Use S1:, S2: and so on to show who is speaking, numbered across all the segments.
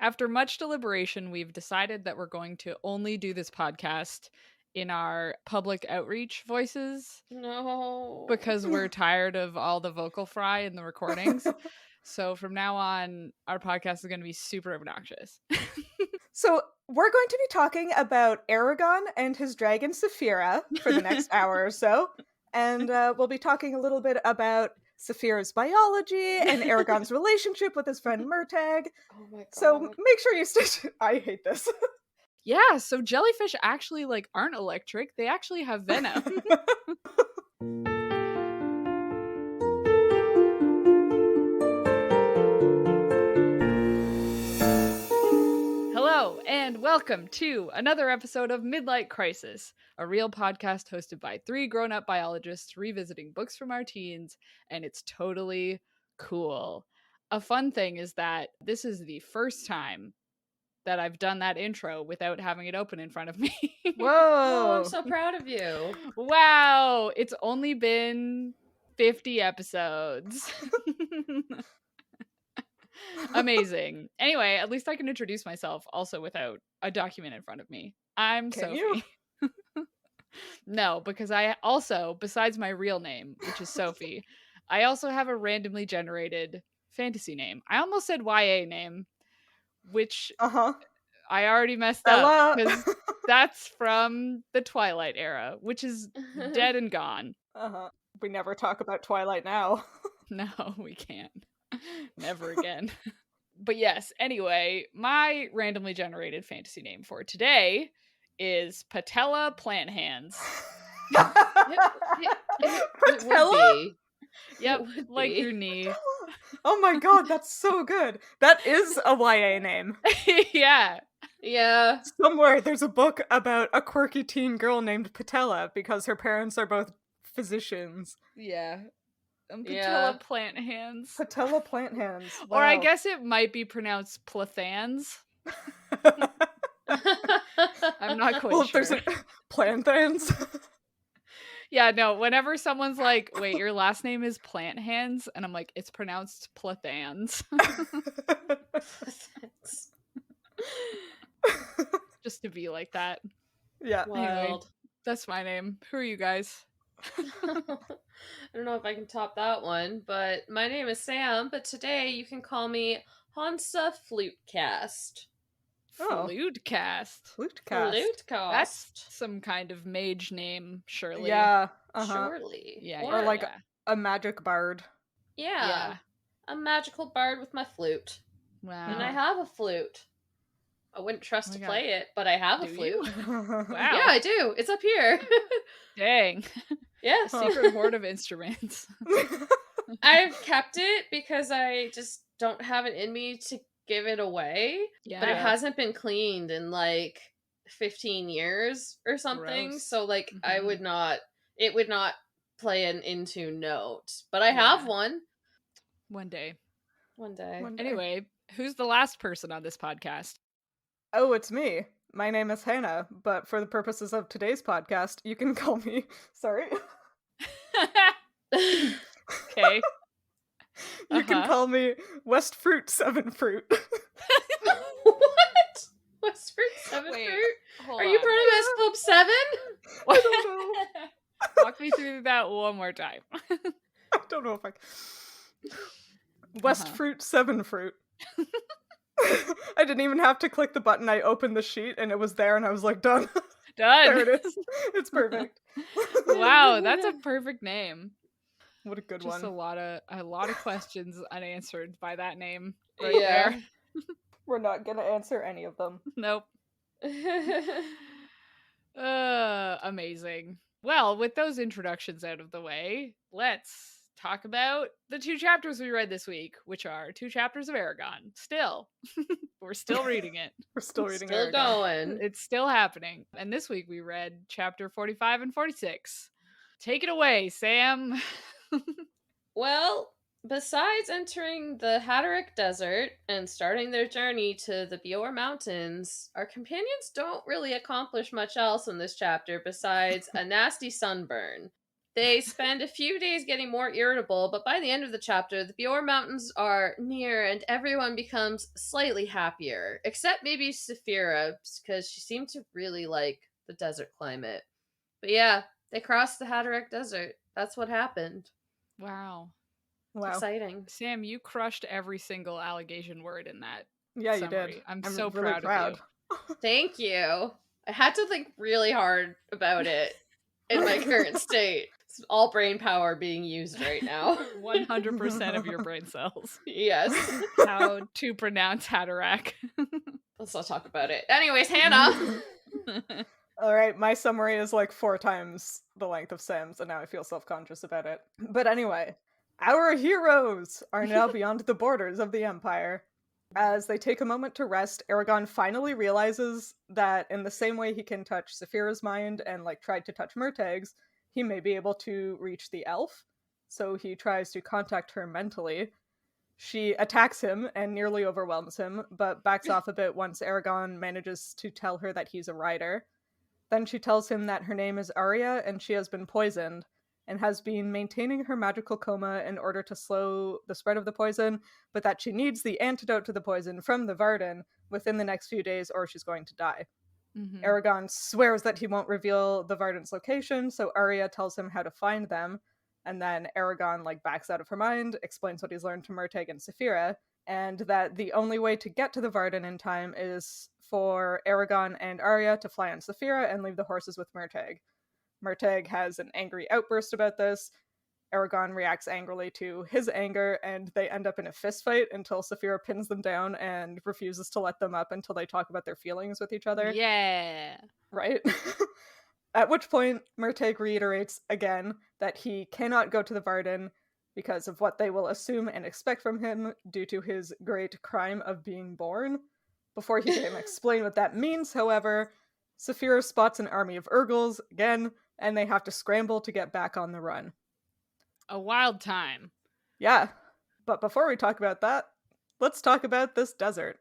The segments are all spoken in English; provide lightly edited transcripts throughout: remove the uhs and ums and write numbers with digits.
S1: After much deliberation, we've decided that we're going to only do this podcast in our public outreach voices
S2: No.
S1: because we're tired of all the vocal fry in the recordings. So from now on, our podcast is going to be super obnoxious.
S3: So we're going to be talking about Eragon and his dragon Saphira for the next hour or so. And we'll be talking a little bit about Saphira's biology and Eragon's relationship with his friend Murtag.
S2: Oh my god.
S3: So make sure you stay. I hate this.
S1: Yeah, so jellyfish actually aren't electric. They actually have venom. Hello, and welcome to another episode of Midlight Crisis, a real podcast hosted by three grown-up biologists revisiting books from our teens, and it's totally cool. A fun thing is that this is the first time that I've done that intro without having it open in front of me.
S3: Whoa!
S2: Oh, I'm so proud of you.
S1: Wow, it's only been 50 episodes. Amazing. Anyway, at least I can introduce myself also without a document in front of me. I'm
S3: Can
S1: Sophie.
S3: you?
S1: No, because I also, besides my real name, which is Sophie, I also have a randomly generated fantasy name. I almost said YA name, which
S3: Uh-huh.
S1: I already messed
S3: Ella.
S1: up because that's from the Twilight era, which is dead and gone.
S3: Uh-huh. We never talk about Twilight now.
S1: No, we can't. Never again. But yes, anyway, my randomly generated fantasy name for today is Patella Plant Hands.
S2: It would
S3: Patella?
S2: be.
S1: Yep,
S2: It would
S1: like
S2: be.
S1: your knee.
S3: Oh my god, that's so good. That is a YA name.
S1: Yeah.
S2: Yeah.
S3: Somewhere there's a book about a quirky teen girl named Patella because her parents are both physicians.
S1: Yeah. Patella
S2: Yeah.
S1: Plant Hands.
S3: Patella plant hands.
S1: Or I
S3: Wow.
S1: guess it might be pronounced Plathans. I'm not quite
S3: Well, if
S1: sure.
S3: there's a plant hands.
S1: Yeah, no, whenever someone's like, wait, your last name is Plant Hands, and I'm like, it's pronounced Plathans. Just to be like that.
S3: Yeah.
S1: Anyway,
S2: Wild.
S1: that's my name. Who are you guys?
S2: I don't know if I can top that one, but my name is Sam, but today you can call me Hansa Flutecast.
S3: Oh.
S1: Flutecast.
S3: Flutecast.
S1: That's
S2: Flutecast.
S1: some kind of mage name, surely.
S3: Yeah. Uh-huh.
S2: Surely.
S1: Yeah,
S3: Or like
S1: yeah.
S3: a magic bard.
S2: Yeah.
S1: Yeah.
S2: A magical bard with my flute.
S1: Wow.
S2: And I have a flute. I wouldn't trust
S1: Oh my
S2: to
S1: God.
S2: play it, but I have a
S1: Do
S2: flute.
S1: you? Wow.
S2: Yeah, I do. It's up here.
S1: Dang.
S2: Yes.
S1: Secret hoard of instruments.
S2: I've kept it because I just don't have it in me to give it away.
S1: Yeah.
S2: But it hasn't been cleaned in like 15 years or something.
S1: Gross.
S2: So like
S1: Mhm.
S2: it would not play an into note. But I have
S1: Yeah.
S2: one.
S1: One day.
S2: One day.
S3: One day.
S1: Anyway, who's the last person on this podcast?
S3: Oh, it's me. My name is Hannah, but for the purposes of today's podcast, you can call me. Sorry.
S1: Okay.
S3: You can
S1: Uh-huh.
S3: call me West Fruit 7 Fruit.
S2: What? West Fruit 7
S1: Wait,
S2: Fruit?
S1: hold
S2: Are you
S1: on.
S2: part of S Club 7?
S3: I don't know.
S1: Walk me through that one more time.
S3: I don't know if I. West
S1: Uh-huh.
S3: Fruit 7 Fruit. I didn't even have to click the button. I opened the sheet and it was there, and I was like, done.
S1: Done.
S3: There it is. It's perfect.
S1: Wow, that's a perfect name.
S3: What a good
S1: Just
S3: one.
S1: a lot of questions unanswered by that name right
S2: Yeah.
S1: there.
S3: We're not gonna answer any of them.
S1: Nope. Amazing. Well, with those introductions out of the way, let's talk about the two chapters we read this week, which are two chapters of Eragon. Still. We're still reading it.
S3: We're still reading
S2: Still
S3: Eragon.
S2: going.
S1: It's still happening. And this week we read chapter 45 and 46. Take it away, Sam.
S2: Well, besides entering the Hadarac Desert and starting their journey to the Bior Mountains, our companions don't really accomplish much else in this chapter besides a nasty sunburn. They spend a few days getting more irritable, but by the end of the chapter, the Bjor Mountains are near and everyone becomes slightly happier. Except maybe Saphira, because she seemed to really like the desert climate. But yeah, they crossed the Hadarac Desert. That's what happened.
S1: Wow.
S3: Wow.
S2: Exciting.
S1: Sam, you crushed every single Alagaesian word in that
S3: Yeah,
S1: summary.
S3: you did.
S1: I'm
S3: I'm
S1: so
S3: really
S1: proud of you.
S2: Thank you. I had to think really hard about it in my current state. It's all brain power being used right now.
S1: 100% of your brain cells.
S2: Yes.
S1: How to pronounce Hadarac.
S2: Let's not talk about it. Anyways, Hannah.
S3: All right, my summary is like 4 times the length of Sam's, and now I feel self-conscious about it. But anyway, our heroes are now beyond the borders of the Empire. As they take a moment to rest, Eragon finally realizes that in the same way he can touch Saphira's mind and like tried to touch Murtag's, he may be able to reach the elf. So he tries to contact her mentally. She attacks him and nearly overwhelms him, but backs off a bit once Eragon manages to tell her that he's a rider. Then she tells him that her name is Arya and she has been poisoned, and has been maintaining her magical coma in order to slow the spread of the poison, but that she needs the antidote to the poison from the Varden within the next few days or she's going to die.
S1: Mm-hmm.
S3: Eragon swears that he won't reveal the Varden's location, so Arya tells him how to find them, and then Eragon like backs out of her mind, explains what he's learned from Murtagh and Saphira, and that the only way to get to the Varden in time is for Eragon and Arya to fly on Saphira and leave the horses with Murtagh. Murtagh has an angry outburst about this. Eragon reacts angrily to his anger, and they end up in a fistfight until Saphira pins them down and refuses to let them up until they talk about their feelings with each other.
S1: Yeah.
S3: Right? At which point, Murtagh reiterates again that he cannot go to the Varden because of what they will assume and expect from him due to his great crime of being born. Before he can explain what that means, however, Saphira spots an army of Urgles again, and they have to scramble to get back on the run.
S1: A wild time.
S3: Yeah, but before we talk about that, let's talk about this desert.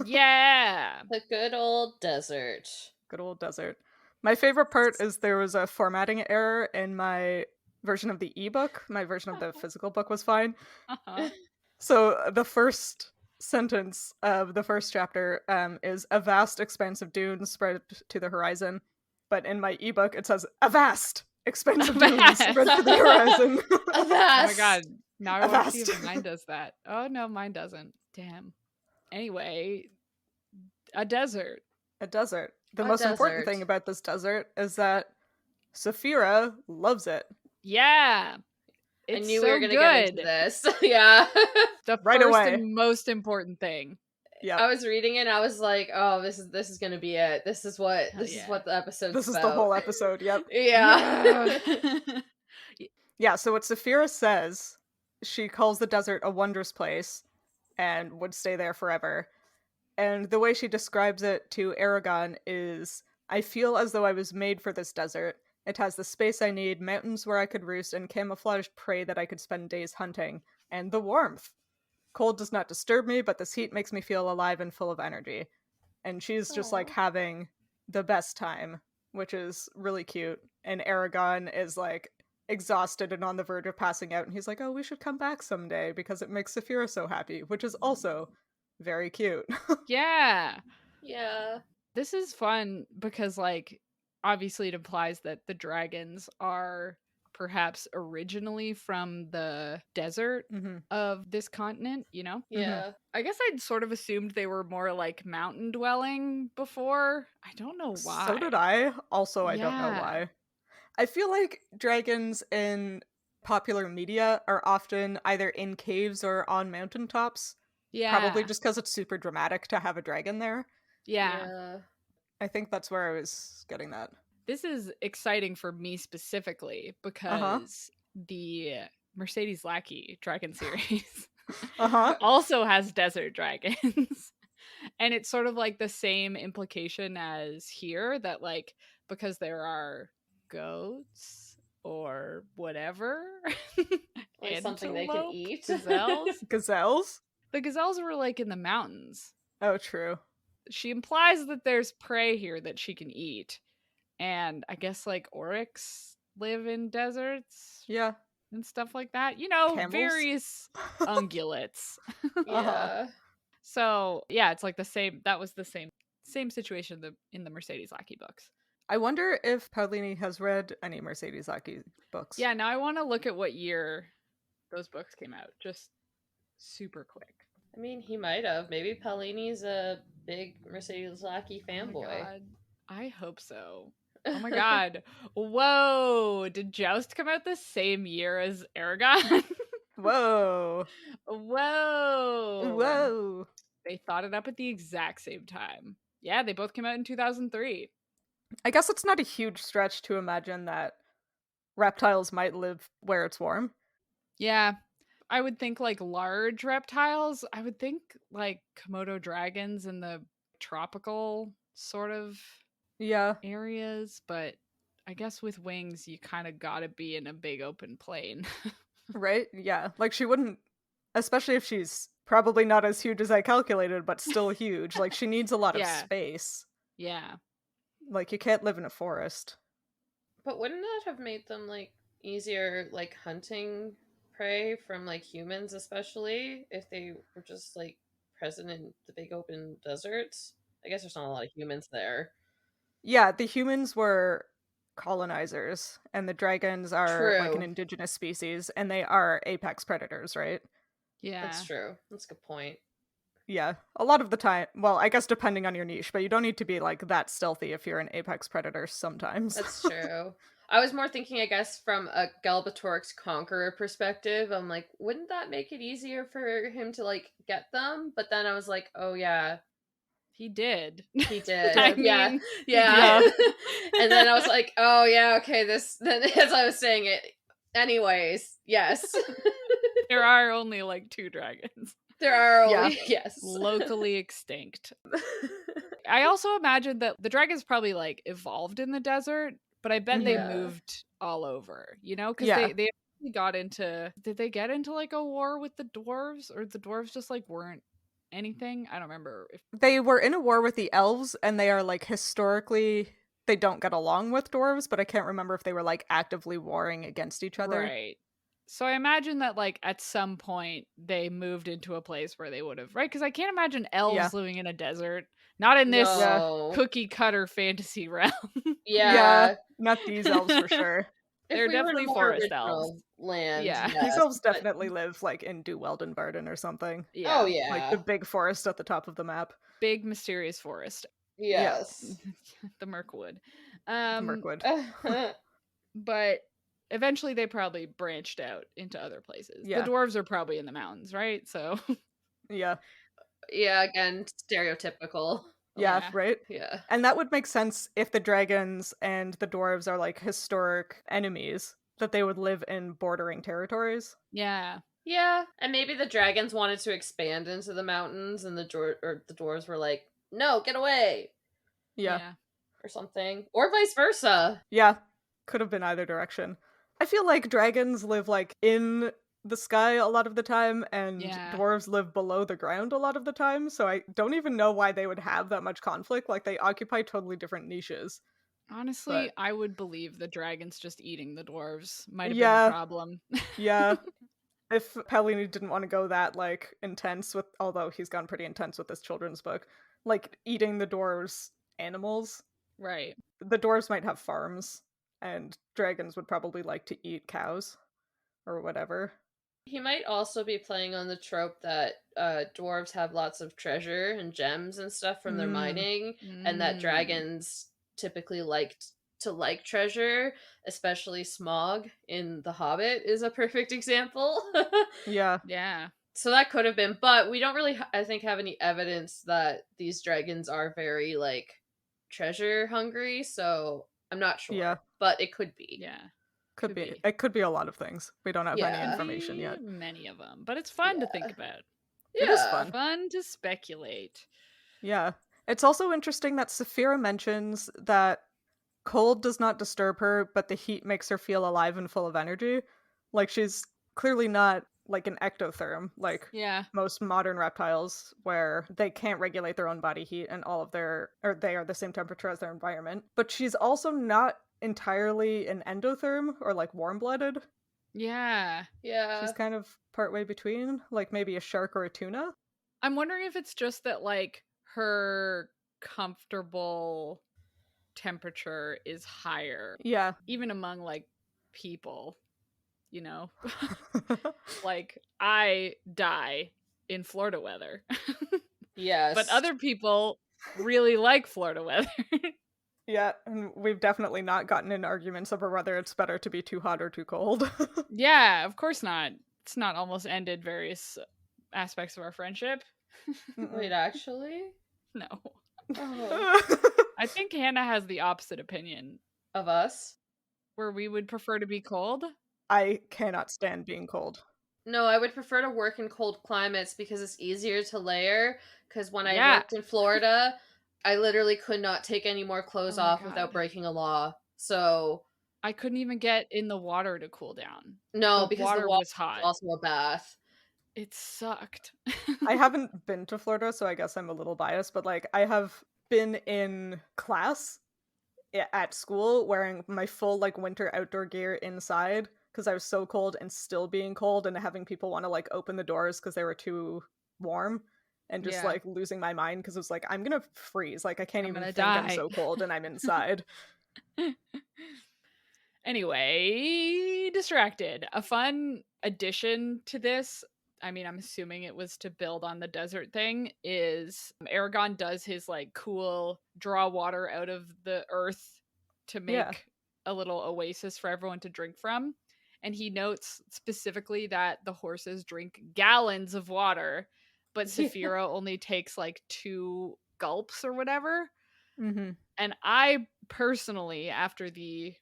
S1: Yeah.
S2: The good old desert.
S3: Good old desert. My favorite part is there was a formatting error in my version of the ebook. My version of the physical book was fine.
S1: Uh-huh.
S3: So the first sentence of the first chapter is a vast expanse of dunes spread to the horizon. But in my ebook, it says a vast expanse of dunes spread to the horizon.
S2: A vast.
S1: Oh my god. Now I want to see
S3: Avast.
S1: if mine does that. Oh no, mine doesn't. Damn. Anyway, a desert.
S3: A desert. The
S2: A
S3: most important
S2: desert.
S3: thing about this desert is that Saphira loves it.
S1: Yeah.
S2: I
S1: It's
S2: knew
S1: so
S2: we were going to
S1: good.
S2: get into this. Yeah.
S1: The
S3: Right
S1: first
S3: away.
S1: and most important thing.
S3: Yeah.
S2: I was reading it and I was like, oh, this is going to be it. This is what
S1: Hell
S2: is
S1: yeah.
S2: what the episode's
S3: This is
S2: about.
S3: the whole episode, yep.
S2: Yeah.
S3: Yeah, so what Saphira says, she calls the desert a wondrous place and would stay there forever. And the way she describes it to Eragon is, I feel as though I was made for this desert. It has the space I need, mountains where I could roost, and camouflaged prey that I could spend days hunting. And the warmth. Cold does not disturb me, but this heat makes me feel alive and full of energy. And she's just like
S2: Aw.
S3: having the best time, which is really cute. And Eragon is like exhausted and on the verge of passing out, and he's like, oh, we should come back someday because it makes Saphira so happy, which is also very cute.
S1: Yeah.
S2: Yeah.
S1: This is fun because, like, obviously it implies that the dragons are perhaps originally from the desert
S3: Mm-hmm.
S1: of this continent, you know?
S2: Yeah.
S1: I guess I'd sort of assumed they were more like mountain dwelling before. I don't know why.
S3: So did I. Also, I don't know
S1: Yeah.
S3: why. I feel like dragons in popular media are often either in caves or on mountaintops.
S1: Yeah.
S3: Probably just because it's super dramatic to have a dragon there.
S1: Yeah.
S3: I think that's where I was getting that.
S1: This is exciting for me specifically because the Mercedes Lackey Dragon series
S3: Uh-huh.
S1: also has desert dragons. And it's sort of like the same implication as here that, like, because there are goats or whatever,
S2: Like something they can
S1: antelope,
S2: eat.
S1: gazelles.
S3: Gazelles?
S1: The gazelles were like in the mountains.
S3: Oh, true.
S1: She implies that there's prey here that she can eat. And I guess like oryx live in deserts
S3: Yeah.
S1: and stuff like that. You know,
S3: Camels?
S1: various ungulates.
S2: Yeah.
S1: So yeah, it's like the same. That was the same situation in the Mercedes Lackey books.
S3: I wonder if Paulini has read any Mercedes Lackey books.
S1: Yeah, now I want to look at what year those books came out. Just super quick.
S2: I mean, he might have. Maybe Paulini's a big Mercedes Lackey
S1: Oh my
S2: fanboy.
S1: god. I hope so. Oh my god. Whoa. Did Joust come out the same year as Eragon?
S3: Whoa.
S1: Whoa.
S3: Whoa.
S1: They thought it up at the exact same time. Yeah, they both came out in 2003.
S3: I guess it's not a huge stretch to imagine that reptiles might live where it's warm.
S1: Yeah. I would think like large reptiles. I would think like Komodo dragons in the tropical sort of areas, but I guess with wings you kind of gotta be in a big open plain.
S3: Right? Yeah. Like she wouldn't, especially if she's probably not as huge as I calculated, but still huge. Like she needs a lot of space.
S1: Yeah.
S3: Like you can't live in a forest.
S2: But wouldn't that have made them like easier like hunting prey from like humans, especially if they were just like present in the big open deserts? I guess there's not a lot of humans there.
S3: Yeah, the humans were colonizers and the dragons are like an indigenous species and they are apex predators, right?
S1: Yeah.
S2: That's true. That's a good point.
S3: Yeah, a lot of the time. Well, I guess depending on your niche, but you don't need to be like that stealthy if you're an apex predator sometimes.
S2: That's true. I was more thinking, I guess, from a Galbatorix conqueror perspective. I'm like, wouldn't that make it easier for him to like get them? But then I was like, oh yeah,
S1: he did.
S2: He did.
S1: I mean,
S2: yeah. And then I was like, oh yeah, okay. Then as I was saying it, anyways, yes.
S1: There are only like 2 dragons.
S2: There are only, yes.
S1: Locally extinct. I also imagine that the dragons probably like evolved in the desert, but I bet they moved all over, you know? Because they got into, did they get into like a war with the dwarves? Or the dwarves just like weren't anything? I don't remember.
S3: They were in a war with the elves and they are like historically, they don't get along with dwarves, but I can't remember if they were like actively warring against each other.
S1: Right. So I imagine that, like, at some point they moved into a place where they would have, right? Because I can't imagine elves living in a desert. Not in this cookie cutter fantasy realm.
S3: Yeah, not these elves for sure.
S1: They're definitely forest elves.
S2: Land.
S3: Yeah, these elves definitely live, like, in Do Weldenbarden or something.
S1: Yeah.
S2: Oh, yeah.
S3: Like the big forest at the top of the map.
S1: Big, mysterious forest.
S2: Yes.
S1: The Mirkwood.
S3: Mirkwood.
S1: But eventually they probably branched out into other places.
S3: Yeah.
S1: The dwarves are probably in the mountains, right? So
S3: yeah,
S2: again, stereotypical.
S3: Yeah, right?
S2: Yeah.
S3: And that would make sense if the dragons and the dwarves are like historic enemies, that they would live in bordering territories.
S1: Yeah.
S2: Yeah, and maybe the dragons wanted to expand into the mountains and the dwarves were like, "No, get away."
S3: Yeah.
S2: Or something. Or vice versa.
S3: Yeah. Could have been either direction. I feel like dragons live like in the sky a lot of the time and dwarves live below the ground a lot of the time, so I don't even know why they would have that much conflict. Like they occupy totally different niches.
S1: Honestly, I would believe the dragons just eating the dwarves might have been a problem.
S3: Yeah. If Paolini didn't want to go that like intense with, although he's gone pretty intense with this children's book, like eating the dwarves' animals.
S1: Right.
S3: The dwarves might have farms and dragons would probably like to eat cows or whatever.
S2: He might also be playing on the trope that dwarves have lots of treasure and gems and stuff from their mining, and that dragons typically like treasure, especially Smog in The Hobbit is a perfect example.
S3: Yeah.
S2: So that could have been, but we don't really, I think, have any evidence that these dragons are very, like, treasure hungry, so I'm not sure. Yeah. But it could be.
S1: Yeah.
S3: Could be. It could be a lot of things. We don't have any information yet.
S1: Many of them, but it's fun to think about.
S3: It is fun.
S1: Fun to speculate.
S3: Yeah. It's also interesting that Saphira mentions that cold does not disturb her, but the heat makes her feel alive and full of energy. Like she's clearly not like an ectotherm, like most modern reptiles, where they can't regulate their own body heat and they are the same temperature as their environment. But she's also not entirely an endotherm or like warm-blooded.
S1: Yeah.
S2: Yeah.
S3: She's kind of partway between, like maybe a shark or a tuna.
S1: I'm wondering if it's just that, like, her comfortable temperature is higher.
S3: Yeah.
S1: Even among, like, people, you know? Like, I die in Florida weather.
S2: Yes.
S1: But other people really like Florida weather.
S3: Yeah, and we've definitely not gotten in arguments over whether it's better to be too hot or too cold.
S1: Yeah, of course not. It's not almost ended various aspects of our friendship.
S2: Wait, actually?
S1: No.
S2: Oh.
S1: I think Hannah has the opposite opinion,
S2: Of us?
S1: where we would prefer to be cold.
S3: I cannot stand being cold.
S2: No, I would prefer to work in cold climates because it's easier to layer. Because when I
S1: Yeah.
S2: worked in Florida, I literally could not take any more clothes
S1: Oh my
S2: off
S1: God.
S2: without breaking a law. So,
S1: I couldn't even get in the water to cool down.
S2: no,
S1: The
S2: because
S1: water
S2: the water
S1: was hot.
S2: was also a bath.
S1: It sucked.
S3: I haven't been to Florida, so I guess I'm a little biased, but like I have been in class at school wearing my full like winter outdoor gear inside because I was so cold and still being cold and having people want to like open the doors because they were too warm and just
S1: Yeah.
S3: like losing my mind because it was like I'm gonna freeze, like I can't
S1: I'm
S3: even
S1: gonna
S3: think I'm
S1: die.
S3: so cold and I'm inside.
S1: Anyway, distracted. A fun addition to this, I mean, I'm assuming it was to build on the desert thing, is Eragon does his like cool draw water out of the earth to make
S3: Yeah.
S1: a little oasis for everyone to drink from. And he notes specifically that the horses drink gallons of water, but
S2: Yeah.
S1: Saphira only takes like 2 gulps or whatever.
S3: Mm-hmm.
S1: And I personally, after the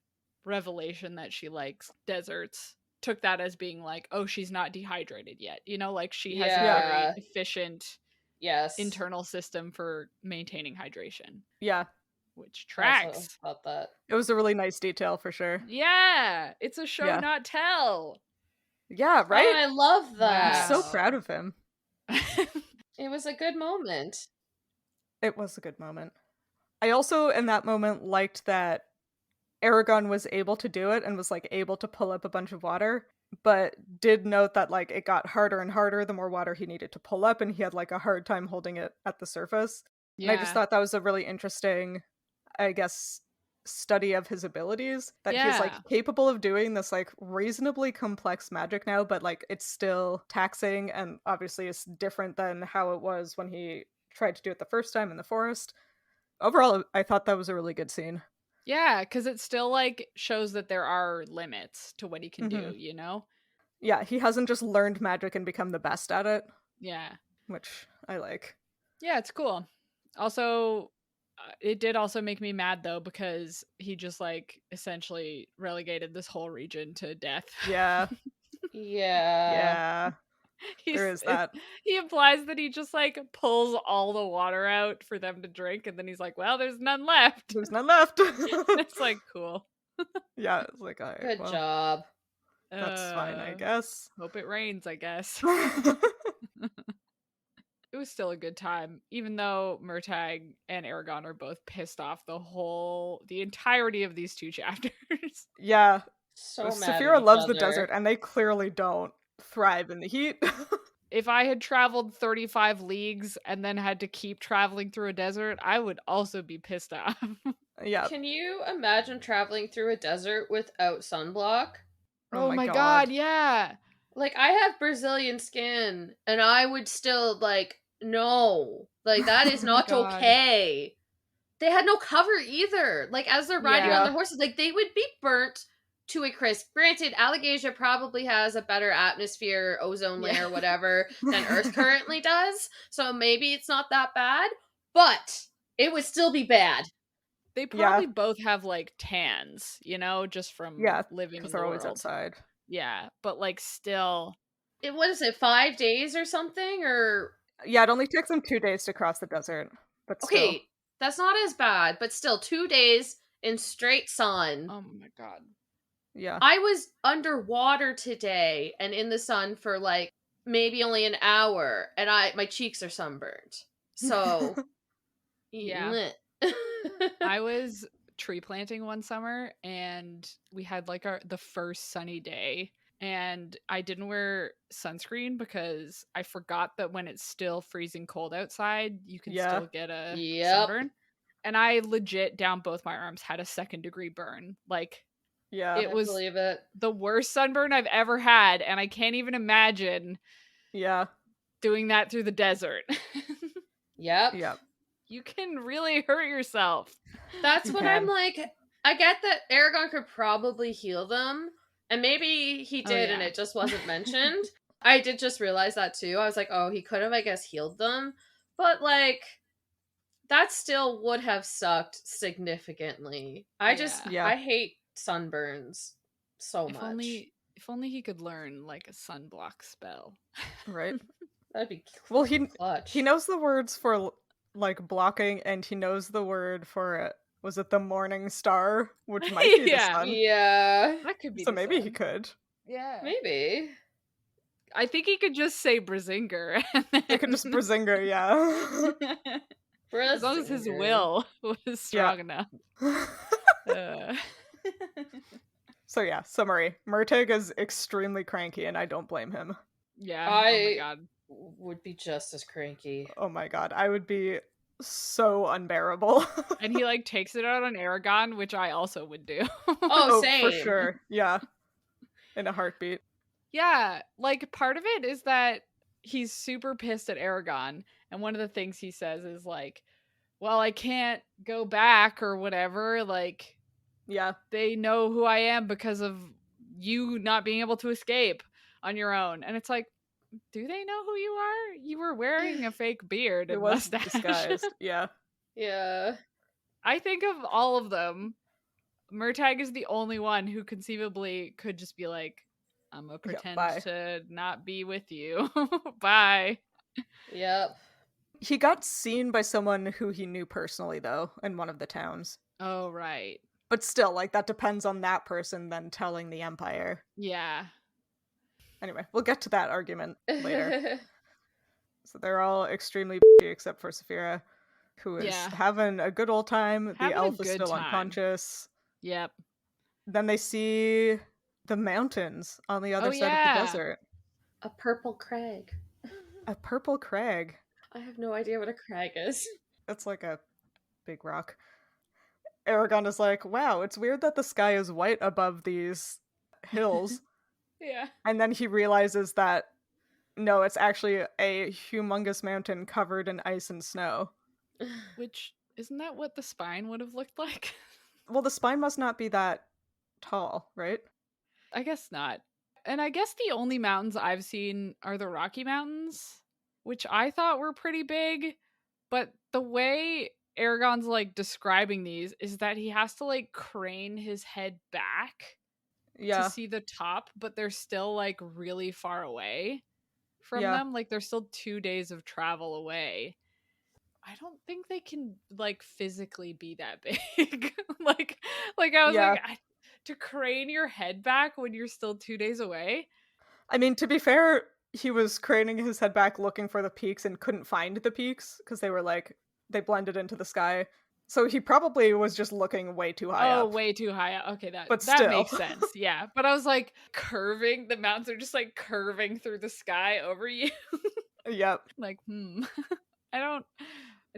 S1: revelation that she likes deserts, took that as being like, oh, she's not dehydrated yet. You know, like she has a
S2: Yeah.
S1: very efficient
S2: Yes.
S1: internal system for maintaining hydration,
S3: Yeah,
S1: which
S2: I also
S1: tracks.
S2: thought that.
S3: it was a really nice detail for sure.
S1: Yeah, it's a show
S3: Yeah.
S1: not tell.
S3: Yeah,
S2: Oh,
S3: right?
S2: I love
S3: I'm
S2: that.
S3: so
S1: Wow.
S3: proud of him.
S2: It was a good moment.
S3: It was a good moment. I also, in that moment, liked that Eragon was able to do it and was, like, able to pull up a bunch of water, but did note that, like, it got harder and harder the more water he needed to pull up, and he had, like, a hard time holding it at the surface. And I just
S1: Yeah.
S3: thought that was a really interesting, I guess, study of his abilities, that he's, like,
S1: Yeah.
S3: capable of doing this, like, reasonably complex magic now, but, like, it's still taxing, and obviously it's different than how it was when he tried to do it the first time in the forest. Overall, I thought that was a really good scene.
S1: Yeah, because it still like shows that there are limits to what he can do,
S3: Mhm.
S1: you know?
S3: Yeah, he hasn't just learned magic and become the best at it,
S1: Yeah.
S3: which I like.
S1: Yeah, it's cool. Also, it did also make me mad though, because he just like essentially relegated this whole region to death.
S3: Yeah,
S2: Yeah.
S3: yeah,
S1: He's-
S3: there is that.
S1: He implies that he just like pulls all the water out for them to drink, and then he's like, well, there's none left.
S3: There's none left.
S1: It's like, cool.
S3: Yeah, it's like, all right,
S2: Good
S3: well,
S2: job.
S3: that's fine, I
S1: Uh,
S3: guess.
S1: Hope it rains, I guess. It was still a good time, even though Murtagh and Eragon are both pissed off the entirety of these 2 chapters.
S3: Yeah,
S2: So mad
S3: Saphira
S2: at each
S3: loves the
S2: other.
S3: desert, and they clearly don't thrive in the heat.
S1: If I had traveled 35 leagues and then had to keep traveling through a desert, I would also be pissed off.
S3: Yeah.
S2: Can you imagine traveling through a desert without sunblock?
S3: Oh my
S1: god,
S3: God.
S1: yeah.
S2: Like, I have Brazilian skin, and I would still, like, no. Like, that is
S1: Oh my
S2: not
S1: God.
S2: okay. They had no cover either. Like, as they're riding
S1: Yeah.
S2: on their horses, like, they would be burnt to a crisp. Granted, Alagaesia probably has a better atmosphere, ozone layer,
S1: Yeah.
S2: whatever, than Earth currently does. So maybe it's not that bad, but it would still be bad.
S1: They
S3: Yeah.
S1: probably both have like tans, you know, just from
S3: Yeah,
S1: living in
S3: because
S1: the
S3: they're always
S1: world.
S3: outside.
S1: Yeah, but like still.
S2: What is it, 5 days or something? Or
S3: Yeah, it only takes them 2 days to cross the desert, but still.
S2: okay, that's not as bad, but still 2 days in straight sun.
S1: Oh my god.
S3: Yeah.
S2: I was underwater today and in the sun for like maybe only an hour, and my cheeks are sunburned. So
S1: Yeah.
S2: Bleh.
S1: I was tree planting one summer, and we had like the first sunny day, and I didn't wear sunscreen because I forgot that when it's still freezing cold outside, you can
S3: Yeah.
S1: still get a
S2: Yep.
S1: sunburn. And I legit down both my arms had a 2nd-degree burn. Like,
S3: Yeah.
S1: it
S2: I
S1: was
S2: believe it.
S1: the worst sunburn I've ever had, and I can't even imagine
S3: Yeah.
S1: doing that through the desert.
S2: Yep.
S3: Yeah.
S1: You can really hurt yourself.
S2: That's
S3: You
S2: what
S3: can.
S2: I'm like. I get that Eragon could probably heal them, and maybe he
S1: Oh,
S2: did, and
S1: yeah.
S2: it just wasn't mentioned. I did just realize that too. I was like, oh, he could have, I guess, healed them, but like, that still would have sucked significantly. I
S3: Yeah.
S2: hate sunburns so
S1: If
S2: much.
S1: only he could learn like a sunblock spell.
S3: Right.
S2: That'd be
S3: Well,
S2: clutch.
S3: he knows the words for like blocking, and he knows the word for was it the morning star, which might be
S1: Yeah.
S3: the sun.
S2: Yeah,
S1: That could be
S3: So
S1: the
S3: maybe he
S1: sun.
S3: could.
S1: Yeah.
S2: maybe.
S1: I think he could just say Brazinger. And
S3: He could just Brazinger, yeah.
S1: as long as his
S2: Brazinger.
S1: will was strong enough. Uh,
S3: So yeah, summary. Murtig is extremely cranky, and I don't blame him.
S1: yeah. Oh my god.
S2: Would be just as cranky.
S3: Oh my god, I would be so unbearable.
S1: And he like takes it out on Eragon, which I also would do.
S2: Oh, same.
S3: for sure. Yeah. In a heartbeat.
S1: Yeah, like part of it is that he's super pissed at Eragon, and one of the things he says is like, well, I can't go back or whatever, like
S3: Yeah.
S1: they know who I am because of you not being able to escape on your own. And it's like, do they know who you are? You were wearing a fake beard
S3: It
S1: and
S3: was
S1: mustache.
S3: disguised. Yeah.
S2: Yeah.
S1: I think of all of them, Murtag is the only one who conceivably could just be like, I'm gonna pretend
S3: bye.
S1: to not be with you. Bye.
S2: Yep.
S3: He got seen by someone who he knew personally, though, in one of the towns.
S1: Oh, right.
S3: But still, like, that depends on that person then telling the Empire.
S1: Yeah.
S3: Anyway, we'll get to that argument later. So they're all extremely except for Saphira, who is having a good old time.
S1: Having
S3: the elf
S1: a
S3: is
S1: good
S3: still
S1: time.
S3: unconscious.
S1: Yep.
S3: Then they see the mountains on the other side of the desert.
S2: A purple crag.
S3: A purple crag.
S2: I have no idea what a crag is.
S3: It's like a big rock. Eragon is like, wow, it's weird that the sky is white above these hills.
S1: Yeah.
S3: And then he realizes that, no, it's actually a humongous mountain covered in ice and snow.
S1: Which, isn't that what the spine would have looked like?
S3: Well, the spine must not be that tall, right?
S1: I guess not. And I guess the only mountains I've seen are the Rocky Mountains, which I thought were pretty big. But the way Eragon's like describing these is that he has to like crane his head back to see the top, but they're still like really far away from them. Like they're still 2 days of travel away. I don't think they can like physically be that big. like I was like, to crane your head back when you're still 2 days away.
S3: I mean, to be fair, he was craning his head back looking for the peaks and couldn't find the peaks because they were like, they blended into the sky. So he probably was just looking way too high up.
S1: Oh, way too high up. Okay, that
S3: still.
S1: Makes sense. Yeah. But I was like, curving, the mountains are just like curving through the sky over you.
S3: Yep.
S1: Like, I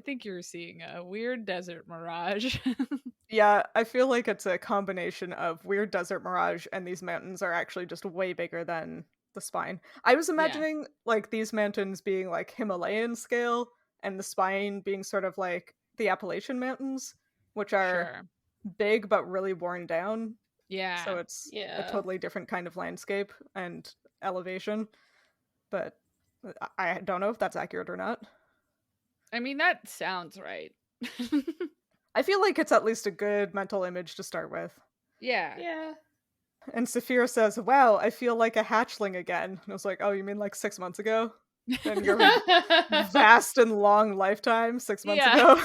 S1: think you're seeing a weird desert mirage.
S3: Yeah, I feel like it's a combination of weird desert mirage and these mountains are actually just way bigger than the spine. I was imagining like these mountains being like Himalayan scale and the spine being sort of like the Appalachian Mountains, which are big but really worn down.
S1: Yeah.
S3: So it's a totally different kind of landscape and elevation. But I don't know if that's accurate or not.
S1: I mean, that sounds right.
S3: I feel like it's at least a good mental image to start with.
S1: Yeah.
S2: Yeah.
S3: And Saphira says, wow, I feel like a hatchling again. And I was like, oh, you mean like 6 months ago? And your vast and long lifetime 6 months ago?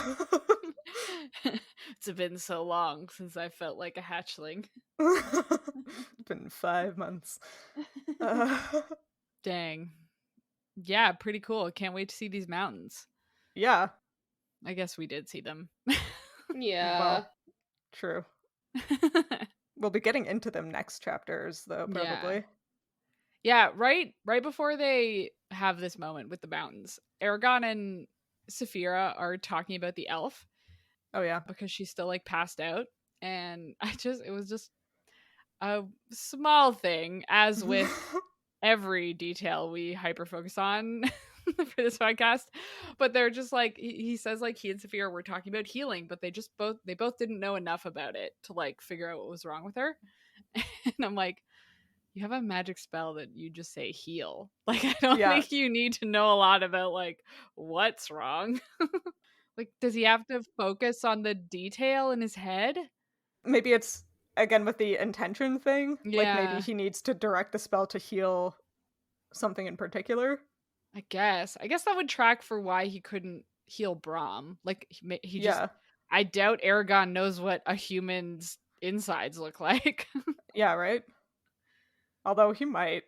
S1: It's been so long since I felt like a hatchling.
S3: It's been 5 months.
S1: Dang. Yeah, pretty cool. Can't wait to see these mountains.
S3: Yeah.
S1: I guess we did see them.
S2: Yeah.
S3: Well, True. We'll be getting into them next chapters, though, probably.
S1: Yeah, right before they have this moment with the mountains, Eragon and Saphira are talking about the elf.
S3: Oh, yeah.
S1: Because she's still, like, passed out. And it was just a small thing, as with every detail we hyper-focus on for this podcast. But they're just, like, he says, like, he and Saphira were talking about healing, but they both didn't know enough about it to, like, figure out what was wrong with her. And I'm like, you have a magic spell that you just say heal. Like, I don't think you need to know a lot about, like, what's wrong. Like, does he have to focus on the detail in his head?
S3: Maybe it's, again, with the intention thing.
S1: Yeah.
S3: Like, maybe he needs to direct the spell to heal something in particular.
S1: I guess that would track for why he couldn't heal Brahm. Like, he just... I doubt Eragon knows what a human's insides look like.
S3: Yeah, right? Although he might.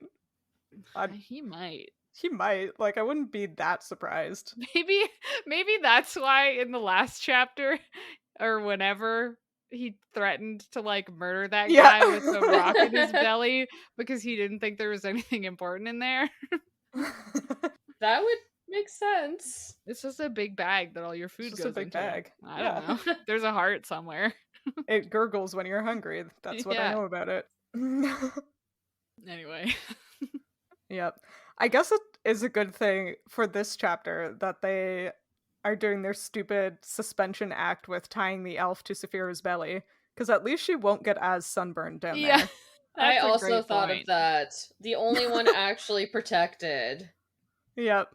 S1: He might.
S3: He might. Like, I wouldn't be that surprised.
S1: Maybe that's why in the last chapter, or whenever, he threatened to, like, murder that guy with a rock in his belly because he didn't think there was anything important in there.
S2: That would make sense.
S1: It's just a big bag that all your food goes into.
S3: It's just a big bag.
S1: I don't know. There's a heart somewhere.
S3: It gurgles when you're hungry. That's what I know about it.
S1: Anyway.
S3: Yep. I guess it is a good thing for this chapter that they are doing their stupid suspension act with tying the elf to Saphira's belly, because at least she won't get as sunburned down there.
S2: I also thought of that. The only one actually protected.
S3: Yep.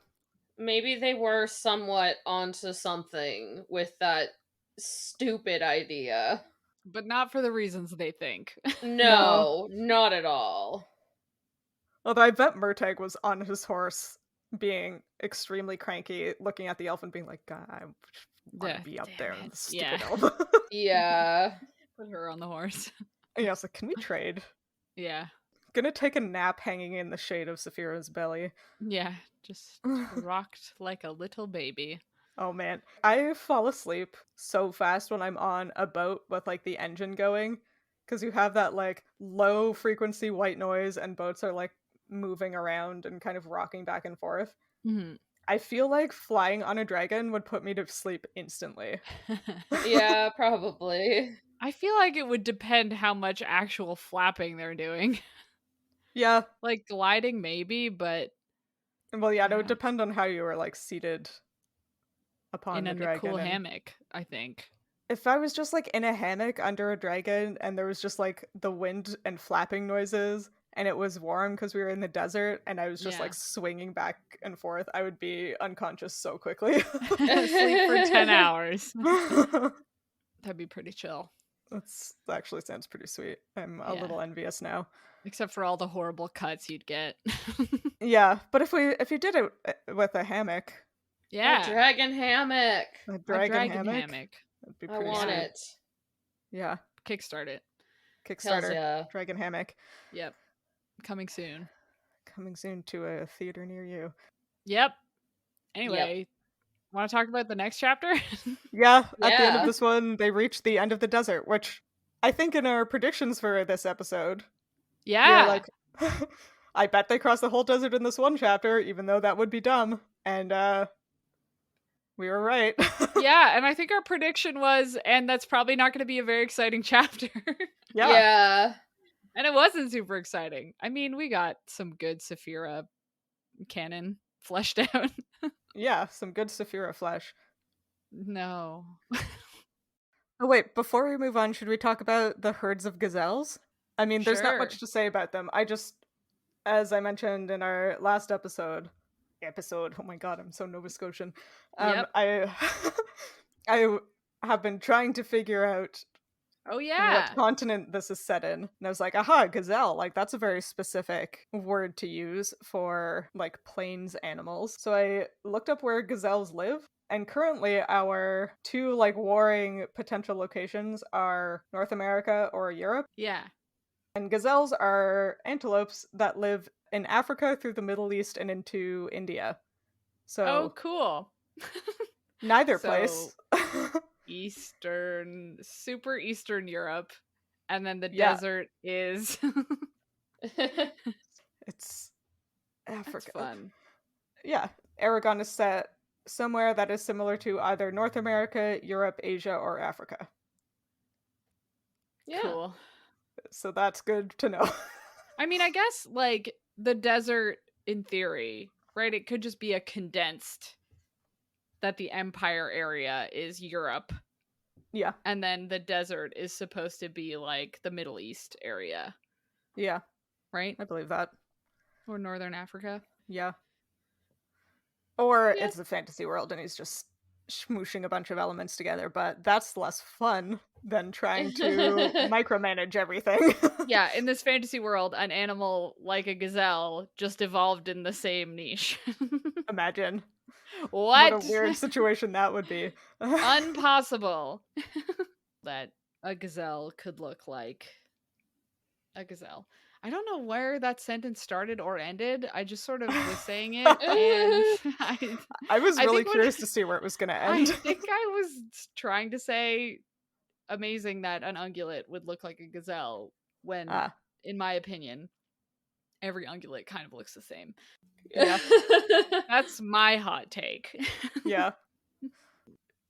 S2: Maybe they were somewhat onto something with that stupid idea.
S1: But not for the reasons they think.
S2: No, not at all.
S3: Although I bet Murtagh was on his horse, being extremely cranky, looking at the elf and being like, God, I want to be up there in the stupid elf.
S2: Yeah.
S1: Put her on the horse.
S3: Yeah, I was like, can we trade?
S1: Yeah.
S3: Gonna take a nap hanging in the shade of Saphira's belly.
S1: Yeah, just rocked like a little baby.
S3: Oh man, I fall asleep so fast when I'm on a boat with, like, the engine going, because you have that, like, low frequency white noise and boats are, like, moving around and kind of rocking back and forth.
S1: Mm-hmm.
S3: I feel like flying on a dragon would put me to sleep instantly.
S2: Yeah, probably.
S1: I feel like it would depend how much actual flapping they're doing.
S3: Yeah.
S1: Like, gliding maybe, but...
S3: Well, yeah, it would depend on how you were, like, seated upon the dragon.
S1: In a cool hammock, I think.
S3: If I was just, like, in a hammock under a dragon and there was just, like, the wind and flapping noises and it was warm because we were in the desert and I was just, like, swinging back and forth, I would be unconscious so quickly.
S1: Sleep for 10 hours. That'd be pretty chill.
S3: That actually sounds pretty sweet. I'm a little envious now.
S1: Except for all the horrible cuts you'd get.
S3: Yeah, but if you did it with a hammock.
S1: Yeah.
S2: A dragon hammock.
S3: A dragon hammock. That'd be pretty
S2: I want
S3: sweet.
S2: it.
S3: Yeah.
S1: Kickstart it.
S3: Kickstarter.
S2: Yeah.
S3: Dragon hammock.
S1: Yep. Coming soon.
S3: Coming soon to a theater near you.
S1: Yep. Anyway, want to talk about the next chapter?
S3: Yeah. At the end of this one, they reach the end of the desert, which I think in our predictions for this episode.
S1: Yeah.
S3: We were like, I bet they cross the whole desert in this one chapter, even though that would be dumb. And we were right.
S1: Yeah, and I think our prediction was, and that's probably not going to be a very exciting chapter.
S2: Yeah.
S1: And it wasn't super exciting. I mean, we got some good Saphira canon fleshed out.
S3: Yeah, some good Saphira flesh.
S1: No.
S3: Oh wait, before we move on, should we talk about the Herds of Gazelles? I mean, there's not much to say about them. I just, as I mentioned in our last episode, oh my god, I'm so Nova Scotian. I have been trying to figure out what continent this is set in. And I was like, aha, gazelle. Like, that's a very specific word to use for, like, plains animals. So I looked up where gazelles live. And currently our two, like, warring potential locations are North America or Europe.
S1: Yeah.
S3: And gazelles are antelopes that live in Africa through the Middle East and into India. So
S1: oh, cool.
S3: Neither place.
S1: super eastern Europe, and then the
S3: Yeah.
S1: desert is
S3: It's Africa.
S1: That's fun.
S3: Yeah, Eragon is set somewhere that is similar to either North America, Europe, Asia, or Africa.
S2: Yeah.
S1: Cool.
S3: So that's good to know.
S1: I mean, I guess like the desert in theory, right? It could just be a condensed that the Empire area is Europe.
S3: Yeah.
S1: And then the desert is supposed to be like the Middle East area.
S3: Yeah.
S1: Right?
S3: I believe that.
S1: Or Northern Africa.
S3: Yeah. Or
S2: Yeah.
S3: it's a fantasy world and he's just smooshing a bunch of elements together, but that's less fun than trying to micromanage everything.
S1: Yeah, in this fantasy world, an animal like a gazelle just evolved in the same niche.
S3: Imagine.
S1: What?
S3: What a weird situation that would be.
S1: Impossible. That a gazelle could look like a gazelle. I don't know where that sentence started or ended. I just sort of was saying it, and
S3: I was really
S1: think
S3: curious to see where it was going to end.
S1: I think I was trying to say amazing that an ungulate would look like a gazelle when, in my opinion, every ungulate kind of looks the same.
S3: Yeah.
S1: That's my hot take.
S3: Yeah.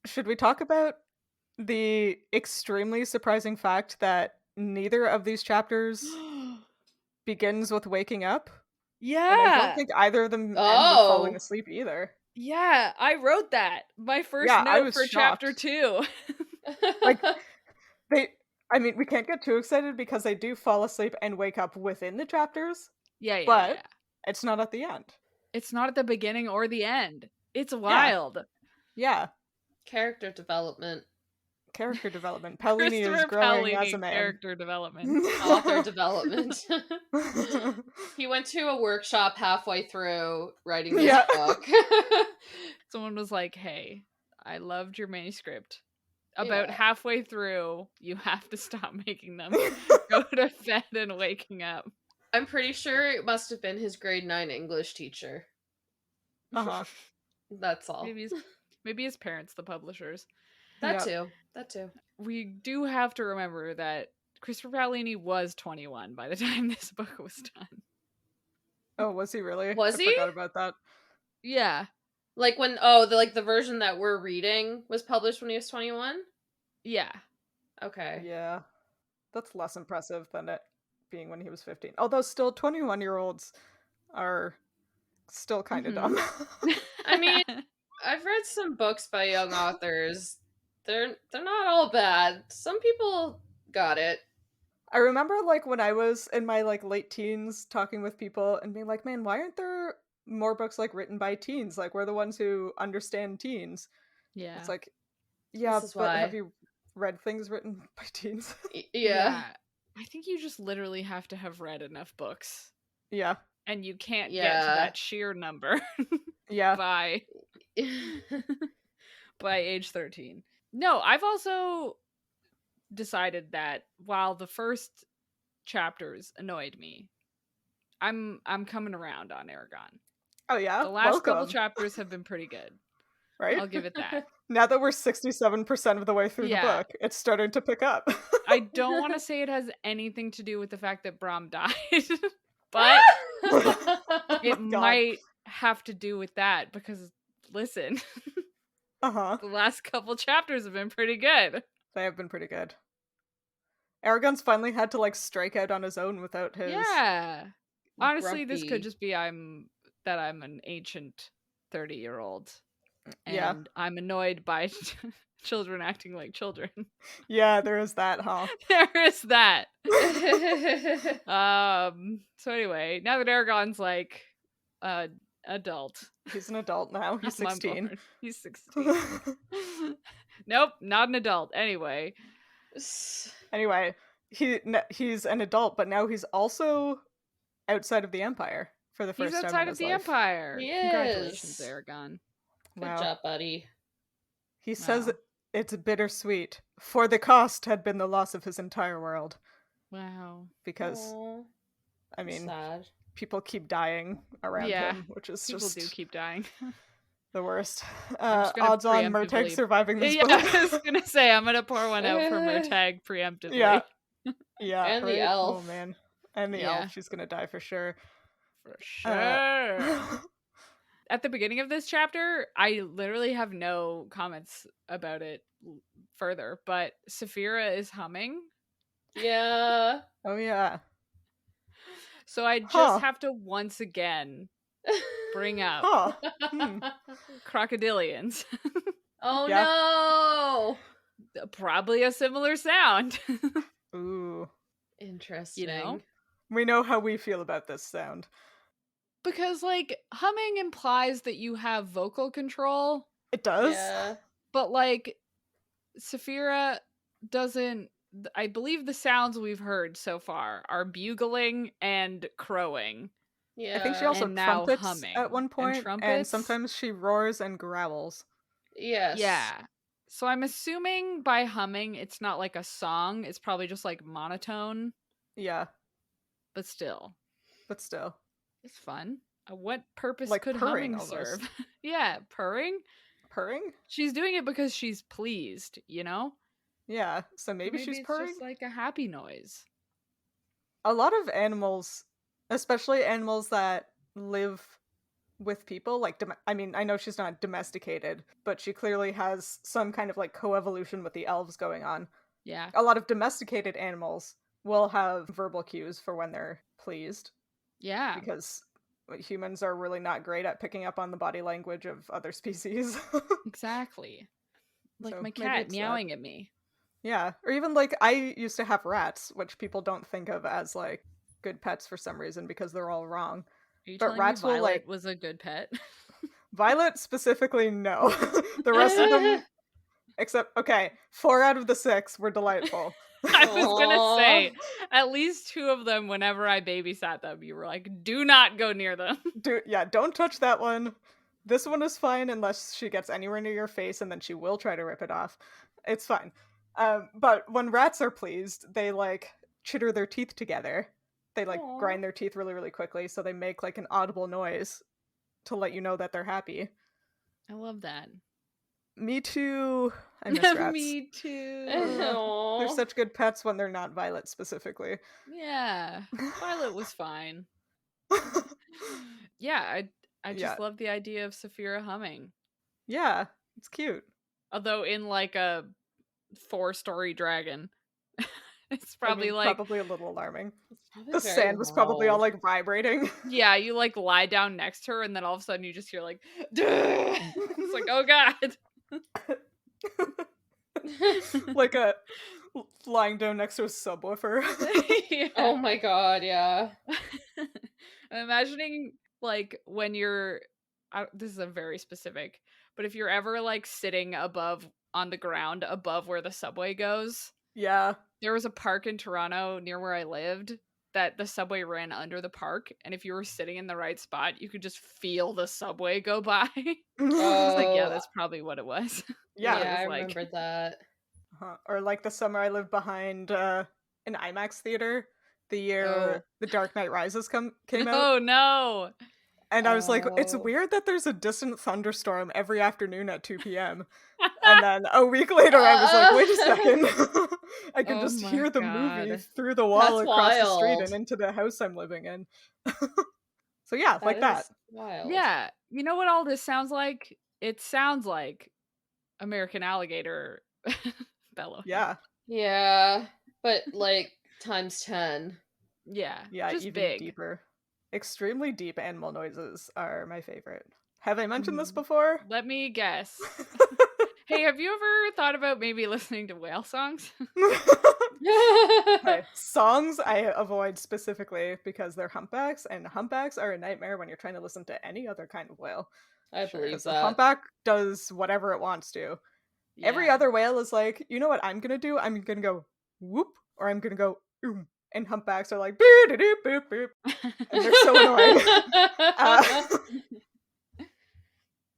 S3: Should we talk about the extremely surprising fact that neither of these chapters begins with waking up?
S1: Yeah.
S3: And I don't think either of them end with falling asleep either.
S1: Yeah, I wrote that. My first
S3: I
S1: note
S3: was
S1: for
S3: shocked.
S1: chapter 2.
S3: Like, I mean, we can't get too excited because they do fall asleep and wake up within the chapters.
S1: Yeah,
S3: but it's not at the end.
S1: It's not at the beginning or the end. It's wild.
S3: Yeah.
S2: Character development.
S3: Paolini is growing
S1: Paolini,
S3: as a man.
S1: Character development.
S2: Author development. He went to a workshop halfway through writing this book.
S1: Someone was like, hey, I loved your manuscript. About halfway through, you have to stop making them go to bed and waking up.
S2: I'm pretty sure it must have been his grade 9 English teacher.
S3: Uh-huh.
S2: That's all.
S1: Maybe his parents, the publishers.
S2: That too.
S1: We do have to remember that Christopher Paolini was 21 by the time this book was done.
S3: Oh, was he really?
S2: Was he?
S3: I forgot about that.
S1: Yeah.
S2: Like when the version that we're reading was published when he was 21?
S1: Yeah.
S2: Okay.
S3: Yeah. That's less impressive than it being when he was 15. Although still 21-year-olds are still kind of dumb.
S2: I mean, I've read some books by young authors. They're not all bad. Some people got it.
S3: I remember like when I was in my like late teens talking with people and being like, man, why aren't there more books like written by teens? Like we're the ones who understand teens.
S1: Yeah.
S3: It's like, yeah,
S2: This is
S3: but
S2: why.
S3: have you read things written by teens?
S2: Yeah.
S1: I think you just literally have to have read enough books.
S3: Yeah.
S1: And you can't get to that sheer number
S3: Yeah.
S1: by age 13. No, I've also decided that while the first chapters annoyed me, I'm coming around on Eragon.
S3: Oh yeah?
S1: The last couple chapters have been pretty good.
S3: Right?
S1: I'll give it that.
S3: Now that we're 67% of the way through the book, it's starting to pick up.
S1: I don't want to say it has anything to do with the fact that Brom died, but it might have to do with that because, listen, the last couple chapters have been pretty good.
S3: They have been pretty good. Eragon's finally had to, like, strike out on his own without his...
S1: Yeah. Honestly,
S2: grumpy.
S1: this could just be I'm an ancient 30-year-old. And I'm annoyed by children acting like children.
S3: Yeah, there is that, huh?
S1: There is that. So anyway, now that Eragon's like adult.
S3: He's an adult now. He's 16.
S1: He's 16. Nope, not an adult. Anyway,
S3: he's an adult, but now he's also outside of the Empire for the first time.
S1: He's outside of the Empire.
S2: He is.
S1: Congratulations, Eragon.
S2: Good job, buddy.
S3: He says it's bittersweet, for the cost had been the loss of his entire world.
S1: Wow.
S3: Because, I mean,
S2: sad.
S3: people keep dying around him, which is
S1: people
S3: just...
S1: do keep dying.
S3: The worst.
S1: I'm just gonna
S3: Odds on Murtagh
S1: preemptively-
S3: surviving this
S1: Yeah,
S3: book.
S1: I was gonna say I'm gonna pour one out for Murtagh preemptively.
S3: Yeah. Yeah.
S2: And the
S3: right?
S2: elf.
S3: Oh man. And the
S1: Yeah.
S3: elf, she's gonna die for sure.
S1: For sure. At the beginning of this chapter, I literally have no comments about it further, but Saphira is humming.
S2: Yeah.
S3: Oh yeah.
S1: So I just
S3: Huh.
S1: have to once again bring up
S3: Huh. Hmm.
S1: crocodilians.
S2: Oh
S3: Yeah.
S2: no.
S1: Probably a similar sound.
S3: Ooh.
S2: Interesting.
S1: You know?
S3: We know how we feel about this sound.
S1: Because, like, humming implies that you have vocal control,
S3: It does.
S2: Yeah.
S1: but, like, Saphira doesn't. I believe the sounds we've heard so far are bugling and crowing.
S2: Yeah.
S3: I think she also
S1: And now
S3: trumpets
S1: humming.
S3: at one
S1: And
S3: point, and
S1: trumpets?
S3: sometimes she roars and growls.
S2: Yes.
S1: Yeah. So I'm assuming by humming, it's not like a song. It's probably just like monotone,
S3: Yeah,
S1: but still,
S3: but still.
S1: it's fun. What purpose
S3: Like
S1: could
S3: purring
S1: humming
S3: almost.
S1: serve? Yeah, purring.
S3: Purring?
S1: She's doing it because she's pleased, you know?
S3: Yeah, so maybe she's
S1: it's
S3: purring?
S1: just like a happy noise.
S3: A lot of animals, especially animals that live with people, like, I mean, I know she's not domesticated, but she clearly has some kind of, like, coevolution with the elves going on.
S1: Yeah.
S3: A lot of domesticated animals will have verbal cues for when they're pleased,
S1: Yeah.
S3: because humans are really not great at picking up on the body language of other species.
S1: Exactly. Like
S3: So
S1: my
S3: maybe
S1: cat
S3: it's that.
S1: meowing at me.
S3: Yeah, or even, like, I used to have rats, which people don't think of as, like, good pets for some reason because they're all wrong.
S1: Are you
S3: But
S1: telling
S3: rats
S1: me
S3: will,
S1: Violet
S3: like-
S1: was a good pet?
S3: Violet specifically, no. The rest of them, except, okay, 4 out of the 6 were delightful.
S1: I was gonna
S2: Aw.
S1: say, at least 2 of them, whenever I babysat them, you were like, do not go near them.
S3: Don't touch that one. This one is fine unless she gets anywhere near your face, and then she will try to rip it off. It's fine. But when rats are pleased, they, like, chitter their teeth together. They, like,
S2: Aw.
S3: grind their teeth really, really quickly, so they make, like, an audible noise to let you know that they're happy.
S1: I love that.
S3: Me too. I miss rats.
S1: Me too.
S2: Aw.
S3: They're such good pets when they're not Violet specifically.
S1: Yeah. Violet was fine. Yeah, I just
S3: Yeah.
S1: love the idea of Saphira humming.
S3: Yeah, it's cute.
S1: Although in like a 4-story dragon. It's
S3: I
S1: probably
S3: mean,
S1: like
S3: probably a little alarming.
S2: It's probably
S3: The
S2: very
S3: sand was probably all
S2: loud.
S3: like vibrating.
S1: yeah, you like lie down next to her and then all of a sudden you just hear like it's like, oh god.
S3: Like a lying down next to a subwoofer.
S1: Yeah.
S2: Oh my god, yeah.
S1: I'm imagining like when you're this is a very specific, but if you're ever like sitting above on the ground above where the subway goes,
S3: Yeah.
S1: there was a park in Toronto near where I lived that the subway ran under the park, and if you were sitting in the right spot, you could just feel the subway go by. I was like, yeah,
S2: Oh.
S1: that's probably what it was.
S3: Yeah.
S2: Yeah, I
S1: was like-
S2: remembered that.
S3: Or like the summer I lived behind an IMAX theater the year
S1: Oh.
S3: The Dark Knight Rises came out.
S1: Oh no.
S3: And I was like, it's
S2: Oh.
S3: weird that there's a distant thunderstorm every afternoon at 2 p.m. And then a week later, I was like, wait a second. I can
S1: Oh
S3: just
S1: my
S3: hear the movie
S1: God.
S3: through the wall
S2: That's
S3: across the street
S2: wild.
S3: and into the house I'm living in. So yeah, like that.
S2: is wild.
S1: Yeah. You know what all this sounds like? It sounds like American Alligator bellow.
S3: Yeah.
S2: Yeah, but like times 10.
S1: Yeah.
S3: Yeah,
S1: Just
S3: even
S1: big.
S3: deeper. Extremely deep animal noises are my favorite. Have I mentioned this
S1: Mm.
S3: before?
S1: Let me guess. Hey, have you ever thought about maybe listening to whale songs?
S3: Okay, songs I avoid specifically because they're humpbacks, and humpbacks are a nightmare when you're trying to listen to any other kind of whale.
S2: I
S1: Sure,
S2: believe
S3: Because the
S2: that.
S3: humpback does whatever it wants to. Every
S1: Yeah.
S3: other whale is like, you know what I'm gonna do? I'm gonna go whoop, or I'm gonna go oom. And humpbacks are like boo doo doo boop boop. And they're so annoying.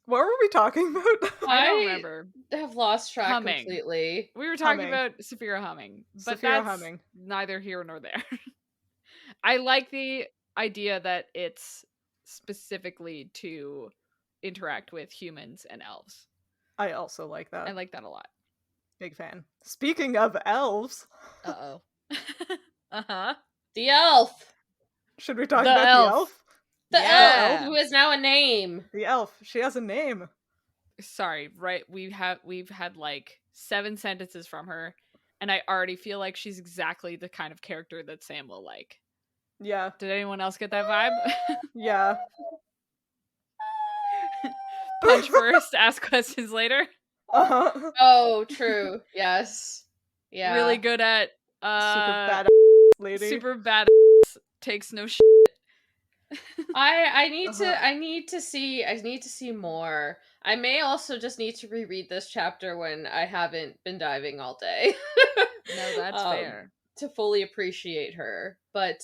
S3: What were we talking about?
S1: I don't remember.
S2: have lost track
S1: Humming.
S2: completely.
S1: We were talking
S3: Humming.
S1: about Saphira humming, but
S3: Saphira
S1: that's
S3: humming.
S1: neither here nor there. I like the idea that it's specifically to interact with humans and elves.
S3: I also like that.
S1: I like that a lot.
S3: Big fan. Speaking of elves,
S1: Uh-oh. Uh-huh.
S2: The elf.
S3: should we talk
S1: The
S3: about
S1: elf.
S3: the elf?
S2: The
S1: Yeah.
S2: elf, who is now a name.
S3: The elf. She has a name.
S1: Sorry, right? We've had like 7 sentences from her, and I already feel like she's exactly the kind of character that Sam will like.
S3: Yeah.
S1: Did anyone else get that vibe?
S3: Yeah.
S1: Punch first, ask questions later.
S3: Uh-huh.
S2: Oh, true. Yes. Yeah.
S1: Really good at
S3: Super badass lady.
S1: super badass, takes no shit.
S2: I need
S3: Uh-huh.
S2: to I need to see more. I may also just need to reread this chapter when I haven't been diving all day.
S1: No, that's fair.
S2: To fully appreciate her. But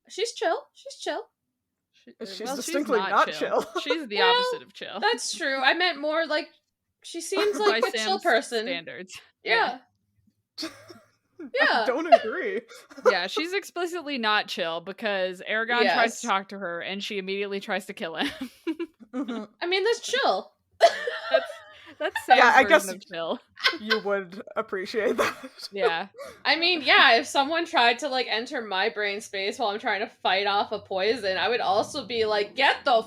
S2: she's chill. She's chill.
S3: She's distinctly not chill.
S1: She's the
S2: Well,
S1: opposite of chill.
S2: That's true. I meant more like she seems
S1: By
S2: like a chill
S1: Sam's
S2: person.
S1: standards.
S2: Yeah.
S3: I
S2: Yeah.
S3: don't agree.
S1: Yeah, she's explicitly not chill because Eragon tries
S2: Yes.
S1: to talk to her and she immediately tries to kill him.
S3: Mhm.
S2: I mean, that's chill.
S1: That's Sam's
S3: Yeah, I
S1: version
S3: guess-
S1: of chill.
S3: You would appreciate that.
S1: Yeah.
S2: I mean, yeah, if someone tried to like enter my brain space while I'm trying to fight off a poison, I would also be like, get the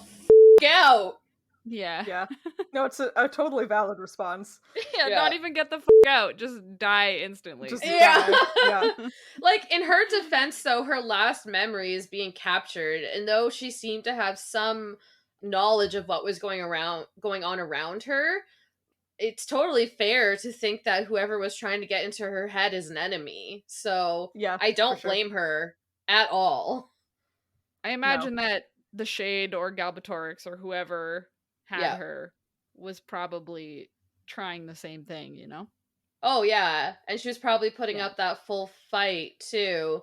S2: out.
S1: Yeah.
S3: Yeah. No, it's a totally valid response.
S1: Yeah,
S2: Yeah.
S1: not even get the out. Just die instantly.
S3: Just
S2: Yeah.
S3: die. Yeah.
S2: Like, in her defense, though, her last memory is being captured, and though she seemed to have some knowledge of what was going on around her, it's totally fair to think that whoever was trying to get into her head is an enemy. So
S3: Yeah.
S2: I don't
S3: for sure.
S2: blame her at all.
S1: I imagine that the Shade or Galbatorix or whoever had
S2: Yeah.
S1: her was probably trying the same thing, you know?
S2: Oh yeah, and she was probably putting
S1: Yeah.
S2: up that full fight too,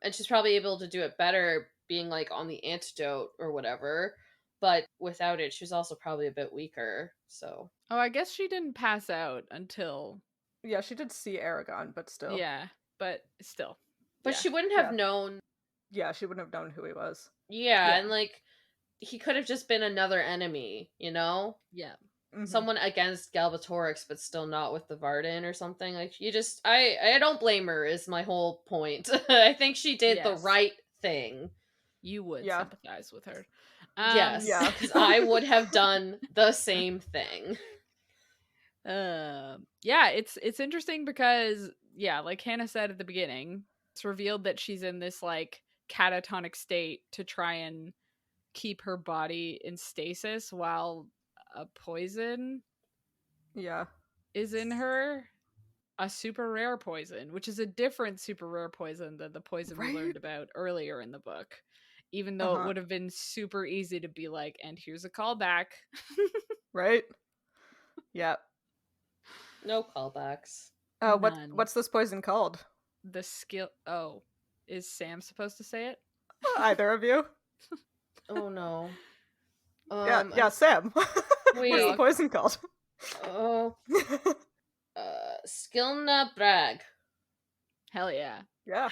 S2: and she's probably able to do it better being like on the antidote or whatever. But without it, she was also probably a bit weaker. So
S1: Oh, I guess she didn't pass out until...
S3: Yeah, she did see Eragon, but still.
S1: Yeah, but still.
S2: but
S1: Yeah.
S2: she wouldn't have
S3: Yeah.
S2: known.
S3: Yeah, she wouldn't have known who he was.
S2: Yeah,
S1: Yeah.
S2: and like he could have just been another enemy, you know?
S1: Yeah.
S3: Mhm.
S2: Someone against Galbatorix, but still not with the Varden or something. Like you just, I don't blame her. Is my whole point. I think she did the
S1: Yes.
S2: right thing.
S1: You would
S3: Yeah.
S1: sympathize with her.
S2: Yes,
S3: yeah.
S2: because I would have done the same thing.
S1: Yeah, it's interesting because, yeah, like Hannah said at the beginning, it's revealed that she's in this like catatonic state to try and keep her body in stasis while a poison
S3: Yeah.
S1: is in her. A super rare poison, which is a different super rare poison than the poison we
S3: Right?
S1: learned about earlier in the book. Even though it
S3: Uh-huh.
S1: would have been super easy to be like, and here's a callback.
S3: Right? Yeah.
S2: No callbacks.
S1: None.
S3: What's this poison called?
S1: The skill. Oh, is Sam supposed to say it?
S3: Either of you?
S2: Oh no.
S3: Yeah, Sam.
S2: Wait.
S3: What's the poison called?
S2: Oh. Skilna Brag.
S1: Hell yeah.
S3: Yeah.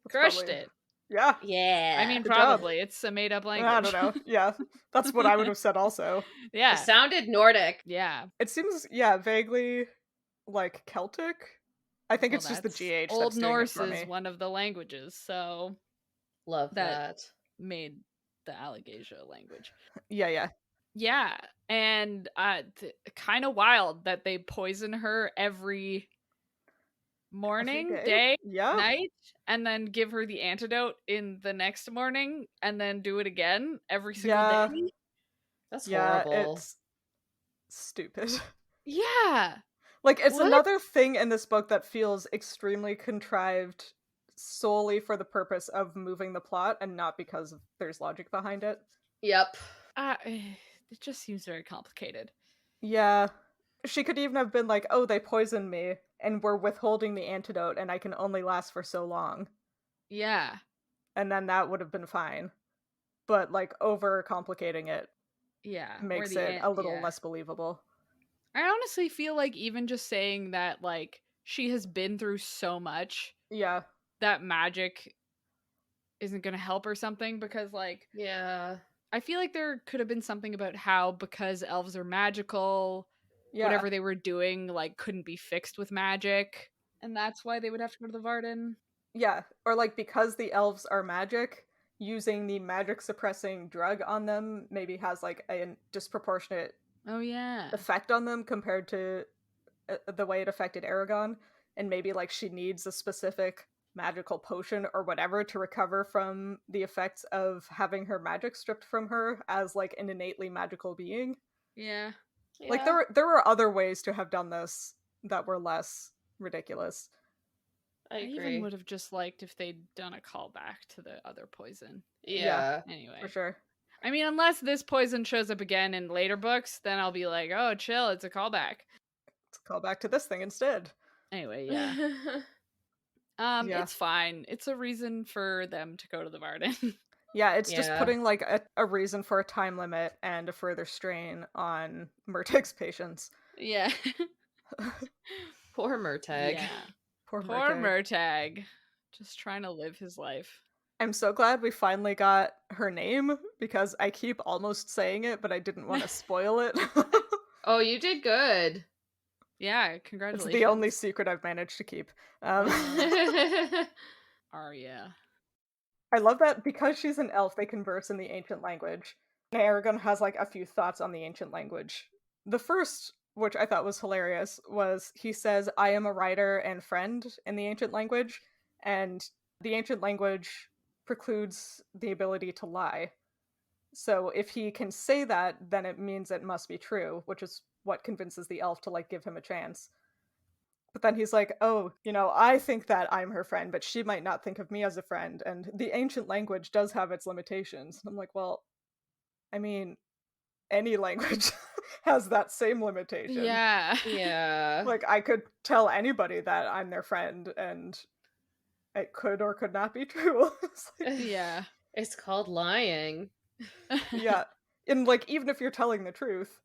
S3: That's
S1: Crushed
S3: probably-
S1: it.
S3: Yeah.
S2: Yeah.
S1: I mean,
S3: Good job.
S1: probably. It's a made up language.
S3: I don't know. Yeah. That's what I would have said also.
S1: Yeah.
S2: It sounded Nordic.
S1: Yeah.
S3: It seems, yeah, vaguely like Celtic. I think
S1: Well,
S3: it's just the
S1: that's-
S3: GH
S1: Old
S3: that's doing
S1: Norse
S3: it for
S1: is
S3: me.
S1: one of the languages, so
S2: Love
S1: That-
S2: that.
S1: made the Alagaesia language.
S3: Yeah.
S1: Yeah, and kind of wild that they poison her every morning,
S3: Every
S1: day,
S3: Yeah.
S1: night, and then give her the antidote in the next morning, and then do it again every single
S3: Yeah.
S1: day.
S2: That's
S3: Yeah,
S2: horrible.
S3: it's stupid.
S1: Yeah,
S3: Like, it's
S1: What?
S3: another thing in this book that feels extremely contrived solely for the purpose of moving the plot and not because there's logic behind it.
S2: Yep.
S1: it just seems very complicated.
S3: Yeah. She could even have been like, oh, they poisoned me, and we're withholding the antidote, and I can only last for so long.
S1: Yeah,
S3: And then that would have been fine. But, like, overcomplicating it
S1: yeah,
S3: makes
S1: where the
S3: it a little
S1: yeah.
S3: less believable.
S1: I honestly feel like even just saying that, like, she has been through so much
S3: Yeah.
S1: that magic isn't gonna help or something, because, like,
S2: Yeah.
S1: I feel like there could have been something about how, because elves are magical,
S3: Yeah.
S1: whatever they were doing, like, couldn't be fixed with magic, and that's why they would have to go to the Varden.
S3: Yeah, or like because the elves are magic, using the magic suppressing drug on them maybe has like a disproportionate
S1: Oh yeah.
S3: effect on them compared to the way it affected Eragon, and maybe like she needs a specific magical potion or whatever to recover from the effects of having her magic stripped from her as like an innately magical being.
S1: Yeah.
S3: Like there were other ways to have done this that were less ridiculous.
S2: I
S1: I even
S2: agree.
S1: would have just liked if they'd done a callback to the other poison.
S2: Yeah.
S1: Anyway.
S3: For sure.
S1: I mean, unless this poison shows up again in later books, then I'll be like, oh, chill, it's a callback.
S3: Let's call back to this thing instead.
S1: Anyway, yeah.
S3: Yeah.
S1: It's fine. It's a reason for them to go to the Varden.
S3: Yeah, it's just
S2: Yeah.
S3: putting like a reason for a time limit and a further strain on Murtag's patience.
S1: Yeah.
S2: Poor Murtag.
S1: Yeah.
S3: Poor
S1: Poor
S3: Murtag.
S1: Murtag. Just trying to live his life.
S3: I'm so glad we finally got her name because I keep almost saying it, but I didn't want to spoil it.
S2: Oh, you did good.
S1: Yeah,
S3: It's
S1: congratulations.
S3: the only secret I've managed to keep.
S1: Arya.
S3: I love that because she's an elf, they converse in the ancient language. And Aragon has like a few thoughts on the ancient language. The first, which I thought was hilarious, was he says, I am a writer and friend in the ancient language, and the ancient language precludes the ability to lie. So if he can say that, then it means it must be true, which is what convinces the elf to like give him a chance. But then he's like, oh, I think that I'm her friend, but she might not think of me as a friend, and the ancient language does have its limitations. And I'm like, well, I mean, any language has that same limitation.
S1: Yeah.
S2: Yeah.
S3: Like, I could tell anybody that I'm their friend, and it could or could not be true.
S1: Yeah.
S2: It's called lying.
S3: Yeah. And, like, even if you're telling the truth,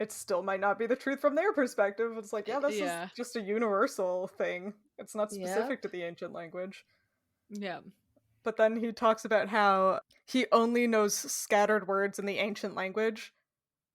S3: it still might not be the truth from their perspective. It's like, yeah, this is just a universal thing. It's not specific to the ancient language.
S1: Yeah.
S3: But then he talks about how he only knows scattered words in the ancient language.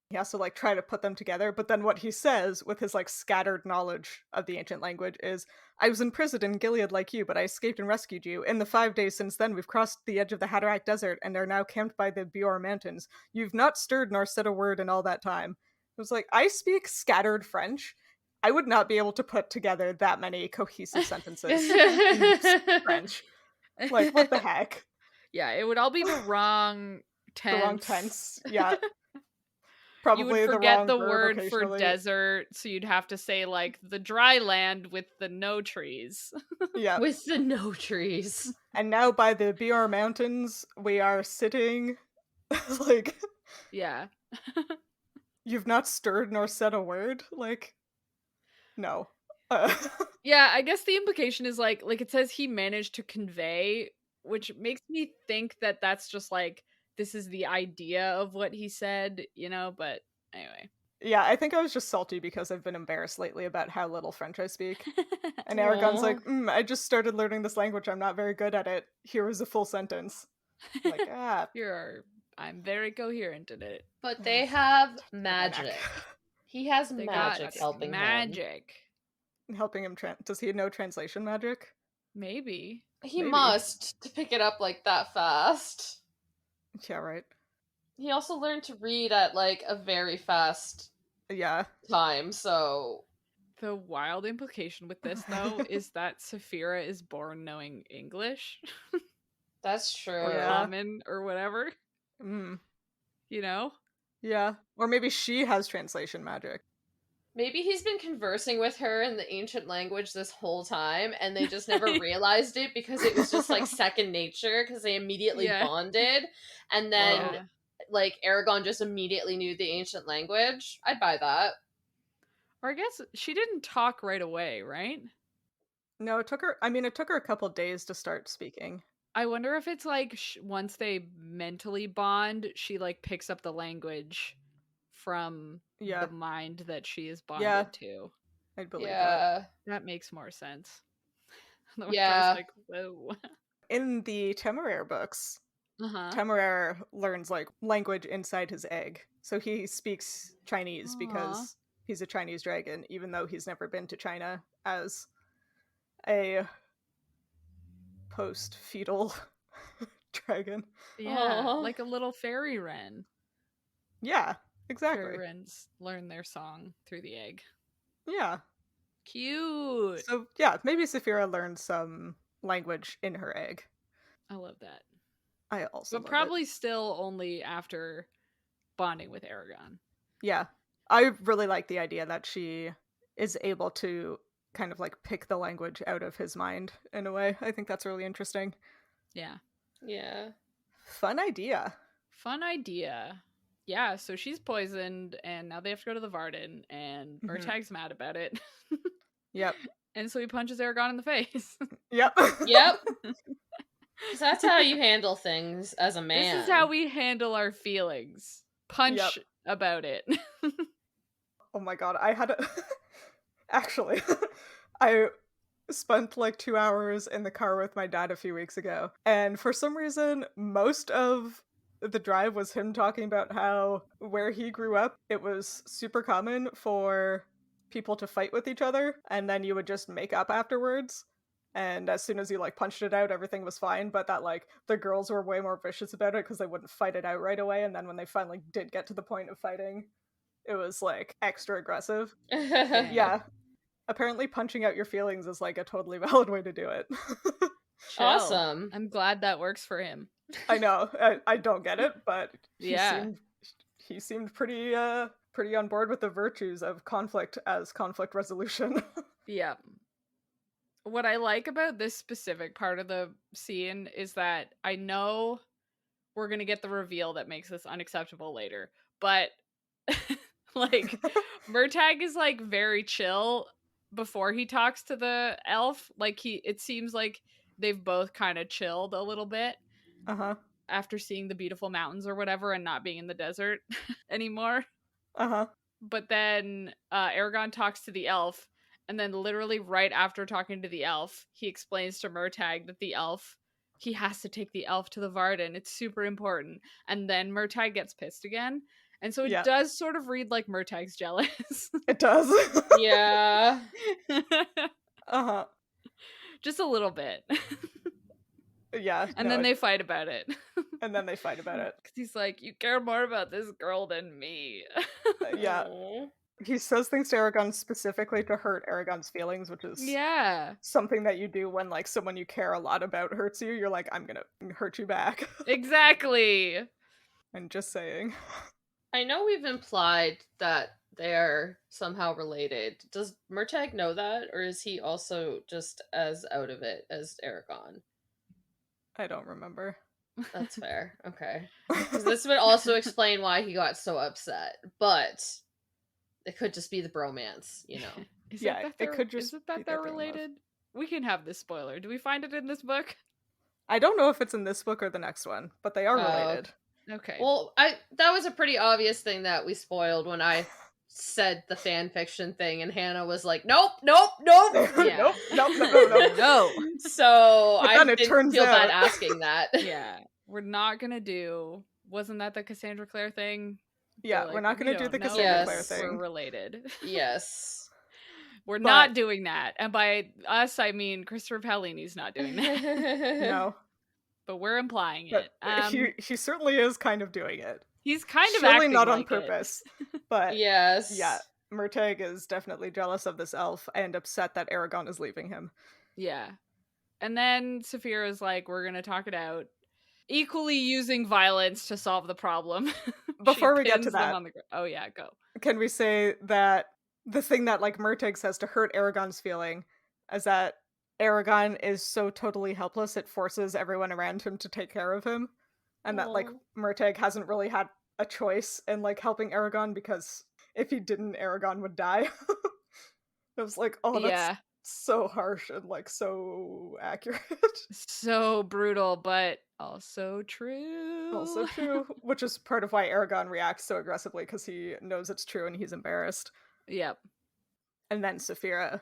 S3: He has to, like, try to put them together. But then what he says with his, like, scattered knowledge of the ancient language is, I was imprisoned in Gilead like you, but I escaped and rescued you. In the 5 days since then, we've crossed the edge of the Hadarac desert and are now camped by the Bior mountains. You've not stirred nor said a word in all that time. It was like, I speak scattered French. I would not be able to put together that many cohesive sentences in French. Like, what the heck?
S1: Yeah, it would all be the wrong tense.
S3: The wrong tense, yeah. Probably
S1: you would forget
S3: the
S1: word for desert, so you'd have to say, like, the dry land with the no trees.
S3: Yeah.
S2: With the no trees.
S3: And now by the Bior mountains, we are sitting, like...
S1: Yeah.
S3: You've not stirred nor said a word? Like, no.
S1: Yeah, I guess the implication is like it says he managed to convey, which makes me think that that's just like, this is the idea of what he said, but anyway.
S3: Yeah, I think I was just salty because I've been embarrassed lately about how little French I speak. And Eragon's like, I just started learning this language, I'm not very good at it. Here is a full sentence. I'm like,
S1: I'm very coherent in it.
S2: But they have magic. He has magic helping
S1: magic.
S3: Helping him. Does he know translation magic?
S1: Maybe.
S2: He must to pick it up like that fast.
S3: Yeah, right.
S2: He also learned to read at like a very fast time, so...
S1: The wild implication with this, though, is that Saphira is born knowing English.
S2: That's true.
S1: Or common, or whatever.
S3: Yeah. Or maybe she has translation magic.
S2: Maybe he's been conversing with her in the ancient language this whole time, and they just never realized it because it was just, like, second nature, because they immediately bonded, and then, like, Eragon just immediately knew the ancient language. I'd buy that.
S1: Or I guess she didn't talk right away, right?
S3: No, it took her a couple days to start speaking.
S1: I wonder if it's like once they mentally bond, she like picks up the language from the mind that she is bonded to.
S3: I believe that.
S1: That makes more sense.
S2: Yeah.
S1: I was like, whoa.
S3: In the Temeraire books, Temeraire learns like language inside his egg. So he speaks Chinese because he's a Chinese dragon, even though he's never been to China as a post-fetal dragon.
S1: Yeah,
S2: Aw.
S1: like a little fairy wren.
S3: Yeah, exactly.
S1: Fairy wrens learn their song through the egg.
S3: Yeah.
S1: Cute.
S3: So yeah, maybe Saphira learned some language in her egg.
S1: I love that.
S3: I also
S1: But
S3: love
S1: probably
S3: it.
S1: still only after bonding with Eragon.
S3: Yeah. I really like the idea that she is able to kind of like pick the language out of his mind in a way. I think that's really interesting.
S1: Yeah.
S2: Yeah.
S3: Fun idea.
S1: Fun idea. Yeah, so she's poisoned, and now they have to go to the Varden, and Murtag's mad about it.
S3: Yep.
S1: And so he punches Eragon in the face.
S3: Yep.
S2: Yep. 'Cause that's how you handle things as a man.
S1: This is how we handle our feelings. Punch about it.
S3: Oh my god, I had a... Actually, I spent like 2 hours in the car with my dad a few weeks ago, and for some reason, most of the drive was him talking about how where he grew up, it was super common for people to fight with each other, and then you would just make up afterwards. And as soon as you like punched it out, everything was fine, but that like the girls were way more vicious about it because they wouldn't fight it out right away, and then when they finally did get to the point of fighting, it was like extra aggressive. Yeah. Apparently punching out your feelings is like a totally valid way to do it.
S1: Chill.
S2: Awesome.
S1: I'm glad that works for him.
S3: I know. I don't get it, but
S1: Yeah.
S3: he seemed pretty on board with the virtues of conflict as conflict resolution.
S1: Yeah. What I like about this specific part of the scene is that I know we're going to get the reveal that makes this unacceptable later, but like Murtag is like very chill before he talks to the elf. Like it seems like they've both kind of chilled a little bit after seeing the beautiful mountains or whatever and not being in the desert anymore. But then Eragon talks to the elf, and then literally right after talking to the elf, he explains to Murtag that he has to take the elf to the Varden. It's super important. And then Murtag gets pissed again. And so it does sort of read like Murtag's jealous.
S3: It does.
S2: Yeah.
S1: Just a little bit.
S3: Yeah.
S1: And then they fight about it.
S3: Because
S1: he's like, you care more about this girl than me.
S3: Yeah. He says things to Eragon specifically to hurt Eragon's feelings, which is something that you do when like someone you care a lot about hurts you. You're like, I'm gonna hurt you back.
S1: Exactly.
S3: I'm just saying.
S2: I know we've implied that they're somehow related. Does Murtag know that, or is he also just as out of it as Eragon?
S3: I don't remember.
S2: That's fair. Okay. Because this would also explain why he got so upset, but it could just be the bromance, you know.
S3: It could just
S1: is it that they're related? We can have this spoiler. Do we find it in this book?
S3: I don't know if it's in this book or the next one, but they are related.
S1: Okay.
S2: Well, that was a pretty obvious thing that we spoiled when I said the fan fiction thing, and Hannah was like, "Nope."
S1: Yeah.
S3: No.
S2: So
S3: but
S2: I
S3: then
S2: didn't feel bad asking that.
S1: Yeah, we're not gonna do. Wasn't that the Cassandra Clare thing?
S3: Yeah,
S1: like,
S3: we're not gonna do the Cassandra Clare thing.
S1: We're related.
S2: Yes.
S1: We're not doing that, and by us I mean Christopher Paolini's not doing that.
S3: No.
S1: But we're implying it.
S3: He certainly is kind of doing it.
S1: He's kind of
S3: surely
S1: acting
S3: not on
S1: like
S3: purpose. But
S2: yes.
S3: Yeah, Murtag is definitely jealous of this elf and upset that Eragon is leaving him.
S1: Yeah. And then Saphira is like, we're gonna talk it out. Equally using violence to solve the problem.
S3: Before we get to that.
S1: Oh yeah, go.
S3: Can we say that the thing that like Murtag says to hurt Eragon's feeling is that Eragon is so totally helpless it forces everyone around him to take care of him, and that like Murtag hasn't really had a choice in like helping Eragon, because if he didn't, Eragon would die. It was like, oh, that's so harsh and like so accurate.
S1: So brutal, but also true.
S3: Which is part of why Eragon reacts so aggressively, because he knows it's true and he's embarrassed.
S1: Yep.
S3: And then Saphira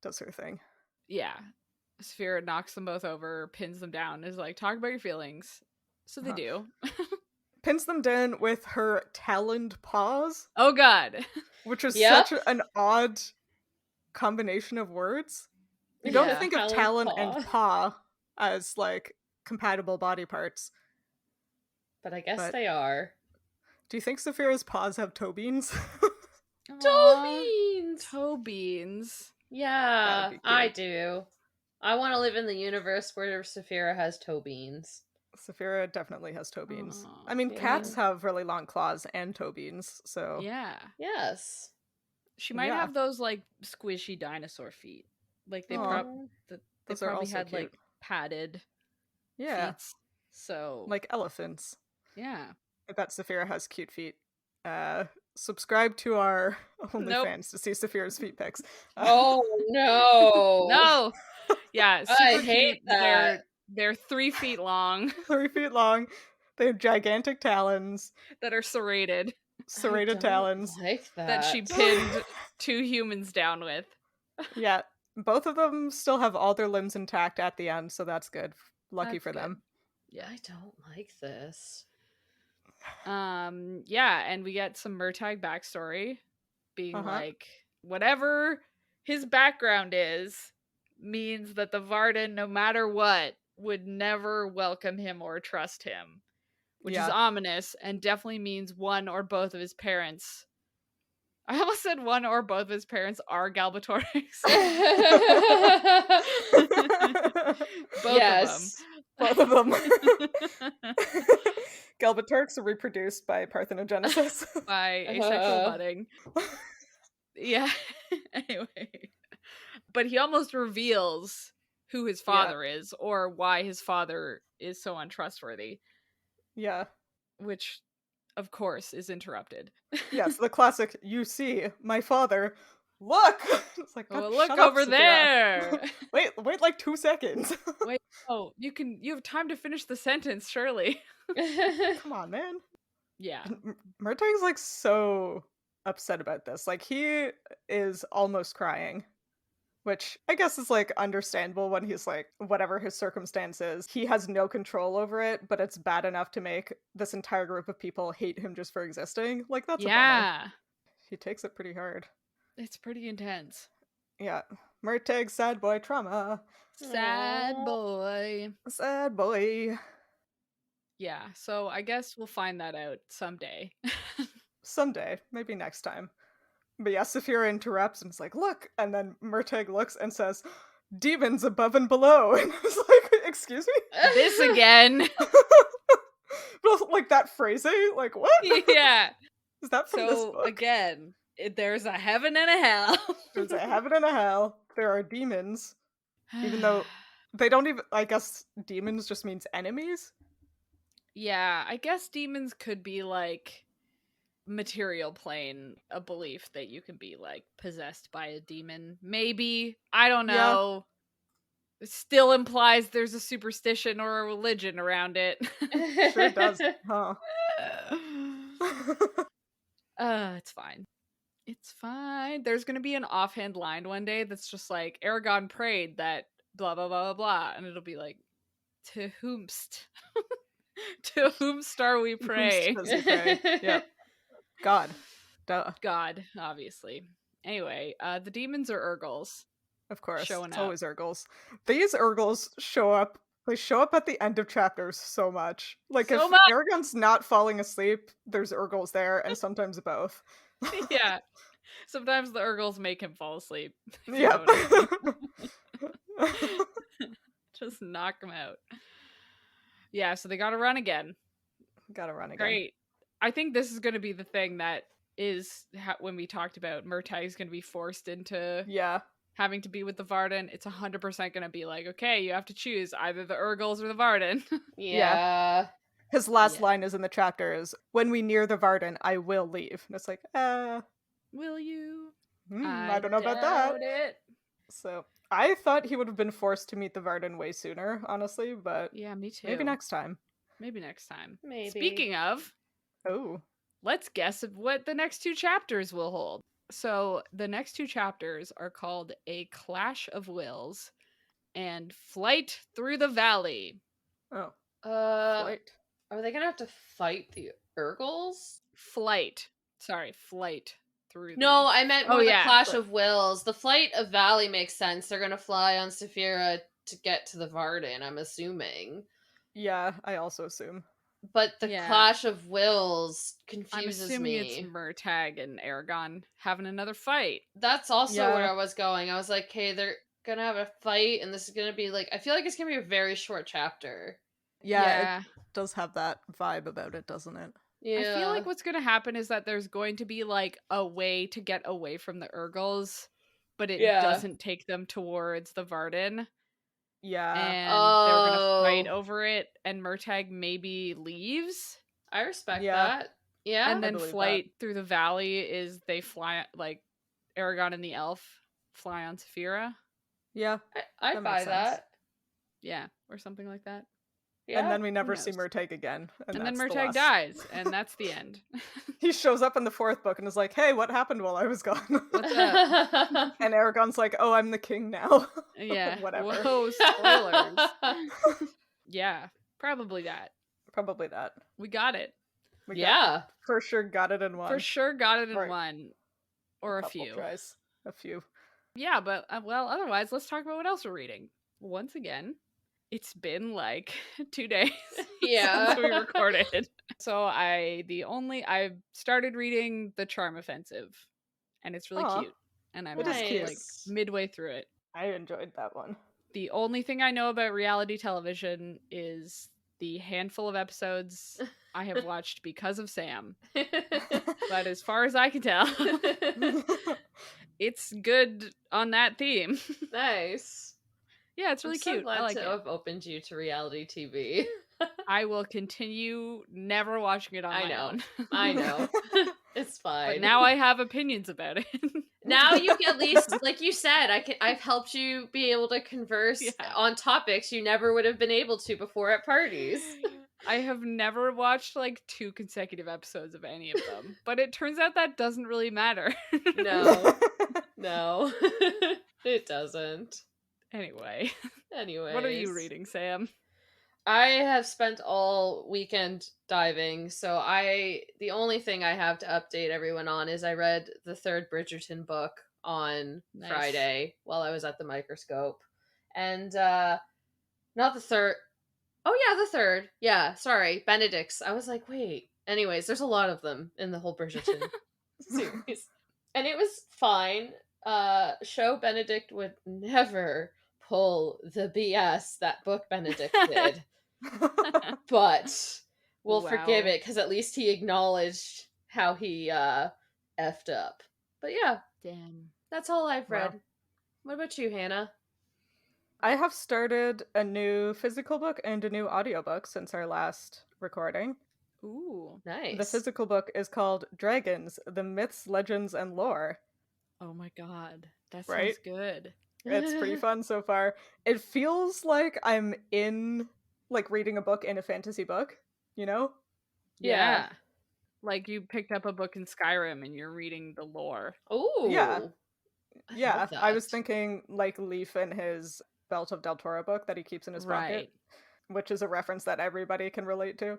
S3: does her thing.
S1: Yeah. Saphira knocks them both over, pins them down, is like, talk about your feelings. So they do.
S3: Pins them down with her taloned paws,
S1: Oh god.
S3: which is
S2: Yep.
S3: such an odd combination of words. You don't
S2: Yeah,
S3: think of
S2: taloned
S3: talon
S2: paw.
S3: and paw as, like, compatible body parts.
S2: But I guess
S3: But-
S2: they are.
S3: Do you think Saphira's paws have toe beans?
S2: Toe beans!
S1: Toe beans.
S2: Yeah,
S3: That'd be
S2: I
S3: cute.
S2: do. I want to live in the universe where Saphira has toe beans.
S3: Saphira definitely has toe beans.
S1: Aw,
S3: I mean,
S2: yeah.
S3: cats have really long claws and toe beans, so...
S1: Yeah.
S2: Yes.
S1: She might
S3: Yeah.
S1: have those like squishy dinosaur feet. Like they,
S3: Aw.
S1: they
S3: Those are
S1: probably
S3: also
S1: had
S3: cute.
S1: like padded
S3: Yeah,
S1: feet. So
S3: like elephants.
S1: yeah.
S3: I bet Saphira has cute feet. Subscribe to our OnlyFans to see Saphira's feet pics.
S2: Oh no!
S1: No. Yeah, super
S2: I hate
S1: cute.
S2: that.
S1: They're 3 feet long
S3: 3 feet long. They have gigantic talons,
S1: that are serrated
S3: serrated
S2: I don't
S3: talons.
S2: like
S1: that she
S2: that.
S1: pinned 2 humans down with.
S3: Yeah, both of them still have all their limbs intact at the end, so that's good. Lucky
S1: That's
S3: for
S1: good.
S3: them.
S1: Yeah.
S2: I don't like this.
S1: Yeah, and we get some Murtagh backstory being
S3: Uh-huh.
S1: like whatever his background is means that the Varden, no matter what, would never welcome him or trust him. Which is
S3: Yeah.
S1: ominous and definitely means one or both of his parents. I almost said one or both of his parents are Galbatorix. Both
S2: Yes.
S3: Both of them.
S1: of them.
S3: Galbatorix are reproduced by parthenogenesis.
S1: By asexual budding. Yeah. Anyway. But he almost reveals who his father is or why his father is so untrustworthy.
S3: Yeah.
S1: Which, of course, is interrupted.
S3: Yes, the classic, you see, my father, look! It's like, God,
S1: Oh, look
S3: shut up,
S1: over
S3: Saphira.
S1: there!
S3: Wait like 2 seconds.
S1: Wait, oh, you have time to finish the sentence, surely.
S3: Come on, man.
S1: Yeah.
S3: Murtagh's like so upset about this. Like, he is almost crying. Which I guess is like understandable when he's like, whatever his circumstances, he has no control over it, but it's bad enough to make this entire group of people hate him just for existing. Like, that's a bummer.
S1: Yeah.
S3: He takes it pretty hard.
S1: It's pretty intense.
S3: Yeah. Murtagh, sad boy trauma.
S1: Sad
S2: Aw.
S1: boy.
S3: Sad boy.
S1: Yeah, so I guess we'll find that out someday.
S3: Someday. Maybe next time. But yeah, Saphira interrupts and is like, look! And then Murtagh looks and says, demons above and below. And I was like, excuse me?
S1: This again.
S3: But like that phrasing? Like, what?
S1: Yeah.
S3: Is that from this
S1: So
S3: book?
S1: again, there's a heaven and a hell.
S3: There's a heaven and a hell. There are demons. Even though they don't even, I guess demons just means enemies?
S1: Yeah, I guess demons could be like material plane, a belief that you can be like possessed by a demon. Maybe. I don't know. It still implies there's a superstition or a religion around it.
S3: Sure does. Huh.
S1: It's fine. It's fine. There's gonna be an offhand line one day that's just like, Eragon prayed that blah blah blah blah blah, and it'll be like, to whomst? To whomst are we praying?
S3: Whomst does he pray? Yep. God. Duh.
S1: God, obviously. Anyway, the demons are Urgles.
S3: Of course.
S1: Showing
S3: It's
S1: up.
S3: always Urgles. These Urgles show up. They show up at the end of chapters so much. Like,
S1: So
S3: if
S1: much!
S3: Eragon's not falling asleep, there's Urgles there, and sometimes both.
S1: Yeah. Sometimes the Urgles make him fall asleep. if you
S3: Yep.
S1: notice. Just knock him out. Yeah, so they gotta run again.
S3: Gotta run again.
S1: Great. I think this is gonna be the thing that is when we talked about Murtagh's gonna be forced into
S3: Yeah.
S1: having to be with the Varden. It's 100% gonna be like, okay, you have to choose either the Urgles or the Varden.
S2: Yeah.
S3: His last
S1: Yeah.
S3: line is in the chapter is, when we near the Varden, I will leave. And it's like,
S1: Will you?
S3: I don't know about that.
S1: doubt it.
S3: So, I thought he would have been forced to meet the Varden way sooner, honestly, but
S1: Yeah, me too.
S3: maybe next time.
S1: Maybe next time.
S2: Maybe.
S1: Speaking of,
S3: Oh.
S1: let's guess what the next 2 chapters will hold. So the next 2 chapters are called A Clash of Wills and Flight Through the Valley.
S3: Oh.
S2: Uh,
S3: Flight.
S2: Are they gonna have to fight the Urgles?
S1: Flight through
S2: No,
S1: the...
S2: I meant
S1: Oh,
S2: more the
S1: yeah,
S2: Clash
S1: but-
S2: of Wills. The flight of Valley makes sense. They're gonna fly on Saphira to get to the Varden, I'm assuming.
S3: Yeah, I also assume.
S2: But the
S1: Yeah.
S2: Clash of Wills
S1: I'm
S2: confuses
S1: assuming it's
S2: me.
S1: Murtagh and Eragon having another fight.
S2: That's also
S3: Yeah.
S2: where I was going. I was like, hey, they're gonna have a fight, and this is gonna be like, I feel like it's gonna be a very short chapter.
S3: Yeah, it does have that vibe about it, doesn't it?
S2: Yeah.
S1: I feel like what's going to happen is that there's going to be like a way to get away from the Urgles, but it
S2: Yeah.
S1: doesn't take them towards the Varden.
S3: Yeah.
S1: And they're going to fight
S2: Oh.
S1: over it, and Murtagh maybe leaves.
S2: I respect
S3: Yeah.
S2: that. Yeah.
S1: And then
S3: believe
S1: flight through the valley is they fly, like Eragon and the elf fly on Saphira.
S3: Yeah.
S2: I
S3: that
S2: buy
S3: makes sense.
S2: that.
S1: Yeah, or something like that.
S2: Yeah.
S3: And then we never see
S1: knows?
S3: Murtagh again.
S1: And then
S3: that's the
S1: Murtagh
S3: last.
S1: dies, and that's the end.
S3: He shows up in the 4th book and is like, hey, what happened while I was gone?
S1: What's up?
S3: And Aragon's like, oh, I'm the king now.
S1: Yeah.
S3: Whatever.
S1: Whoa, spoilers. Yeah, probably that.
S3: Probably that.
S1: We got it.
S3: We got,
S2: Yeah.
S3: for sure got it in one.
S1: For sure got it in
S3: Right.
S1: one. Or a
S3: Couple
S1: few.
S3: tries. A few.
S1: Yeah, but, well, otherwise, let's talk about what else we're reading. Once again, it's been like 2 days
S2: Yeah.
S1: since we recorded. So I started reading The Charm Offensive, and it's really
S3: Aw.
S1: cute. And I'm
S3: It is
S1: like
S3: cute.
S1: midway through it.
S3: I enjoyed that one.
S1: The only thing I know about reality television is the handful of episodes I have watched because of Sam. But as far as I can tell, it's good on that theme.
S2: Nice.
S1: Yeah, it's really
S2: I'm so
S1: cute.
S2: glad
S1: I like
S2: to
S1: it.
S2: have opened you to reality TV.
S1: I will continue never watching it on
S2: I
S1: my
S2: know.
S1: own.
S2: I know. It's fine.
S1: But now I have opinions about it.
S2: Now you can at least, like you said, I've helped you be able to converse
S1: Yeah.
S2: on topics you never would have been able to before at parties.
S1: I have never watched like 2 consecutive episodes of any of them. But it turns out that doesn't really matter.
S2: No. No. It doesn't.
S1: Anyway,
S2: Anyways.
S1: what are you reading, Sam?
S2: I have spent all weekend diving, so the only thing I have to update everyone on is I read the 3rd Bridgerton book on
S1: Nice.
S2: Friday while I was at the microscope. And not the 3rd. Oh yeah, the 3rd. Yeah, sorry, Benedict's. I was like, wait. Anyways, there's a lot of them in the whole Bridgerton series. And it was fine. Show Benedict would never pull the BS that book Benedict did. But we'll forgive
S1: Wow.
S2: it because at least he acknowledged how he effed up. But yeah,
S1: Damn.
S2: that's all I've
S3: Wow.
S2: read. What about you, Hannah?
S3: I have started a new physical book and a new audiobook since our last recording.
S1: Ooh.
S2: Nice.
S3: The physical book is called Dragons, The Myths, Legends, and Lore.
S1: Oh my god. That sounds
S3: Right?
S1: good.
S3: It's pretty fun so far. It feels like I'm reading a book in a fantasy book, you know?
S2: Yeah.
S1: Like you picked up a book in Skyrim and you're reading the lore.
S2: Ooh.
S3: Yeah.
S2: I
S3: Yeah,
S2: love
S3: I was
S2: that.
S3: thinking like Leaf in his Belt of Del Toro book that he keeps in his pocket, which is a reference that everybody can relate to.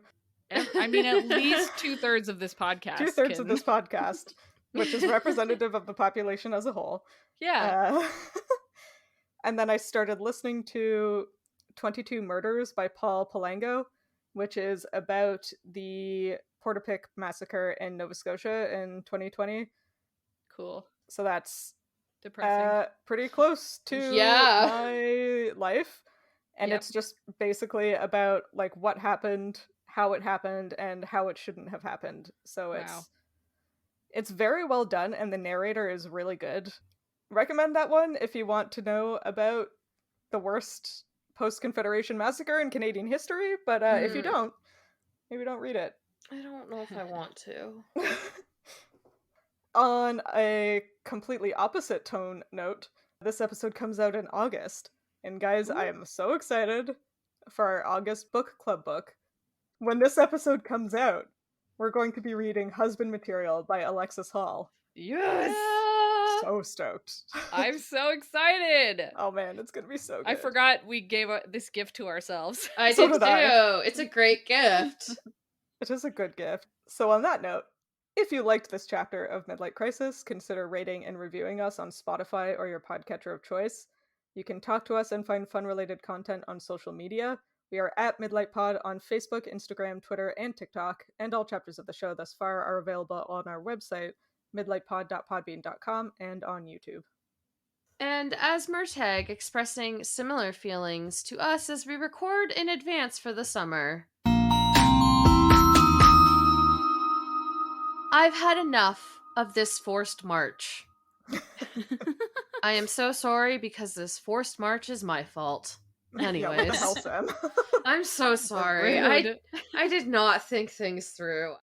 S1: I mean, at least 2/3 of this podcast.
S3: 2/3 of this podcast, which is representative of the population as a whole.
S1: Yeah.
S3: And then I started listening to 22 Murders by Paul Palango, which is about the Portapique massacre in Nova Scotia in 2020.
S1: Cool.
S3: So that's
S1: Depressing.
S3: pretty close to
S2: Yeah.
S3: my life. And
S1: Yep.
S3: it's just basically about like what happened, how it happened, and how it shouldn't have happened. So
S1: Wow.
S3: it's very well done, and the narrator is really good. Recommend that one if you want to know about the worst post-Confederation massacre in Canadian history, but if you don't, maybe don't read it.
S2: I don't know if I want to.
S3: On a completely opposite tone note, this episode comes out in August. And guys, I am so excited for our August book club book. When this episode comes out, we're going to be reading Husband Material by Alexis Hall.
S1: Yes.
S3: so stoked.
S1: I'm so excited.
S3: Oh man, it's gonna be so good.
S1: I forgot we gave this gift to ourselves.
S2: I
S3: So
S2: did
S3: did I.
S2: too. It's a great gift.
S3: It is a good gift. So on that note, if you liked this chapter of Midlight Crisis, consider rating and reviewing us on Spotify or your podcatcher of choice. You can talk to us and find fun-related content on social media. We are at Midlight Pod on Facebook, Instagram, Twitter, and TikTok, and all chapters of the show thus far are available on our website, midlightpod.podbean.com, and on YouTube.
S2: And as Murtag expressing similar feelings to us as we record in advance for the summer. I've had enough of this forced march. I am so sorry because this forced march is my fault. Anyways.
S3: Yeah, what the hell, Sam?
S2: I'm so sorry.
S1: Rude.
S2: I did not think things through.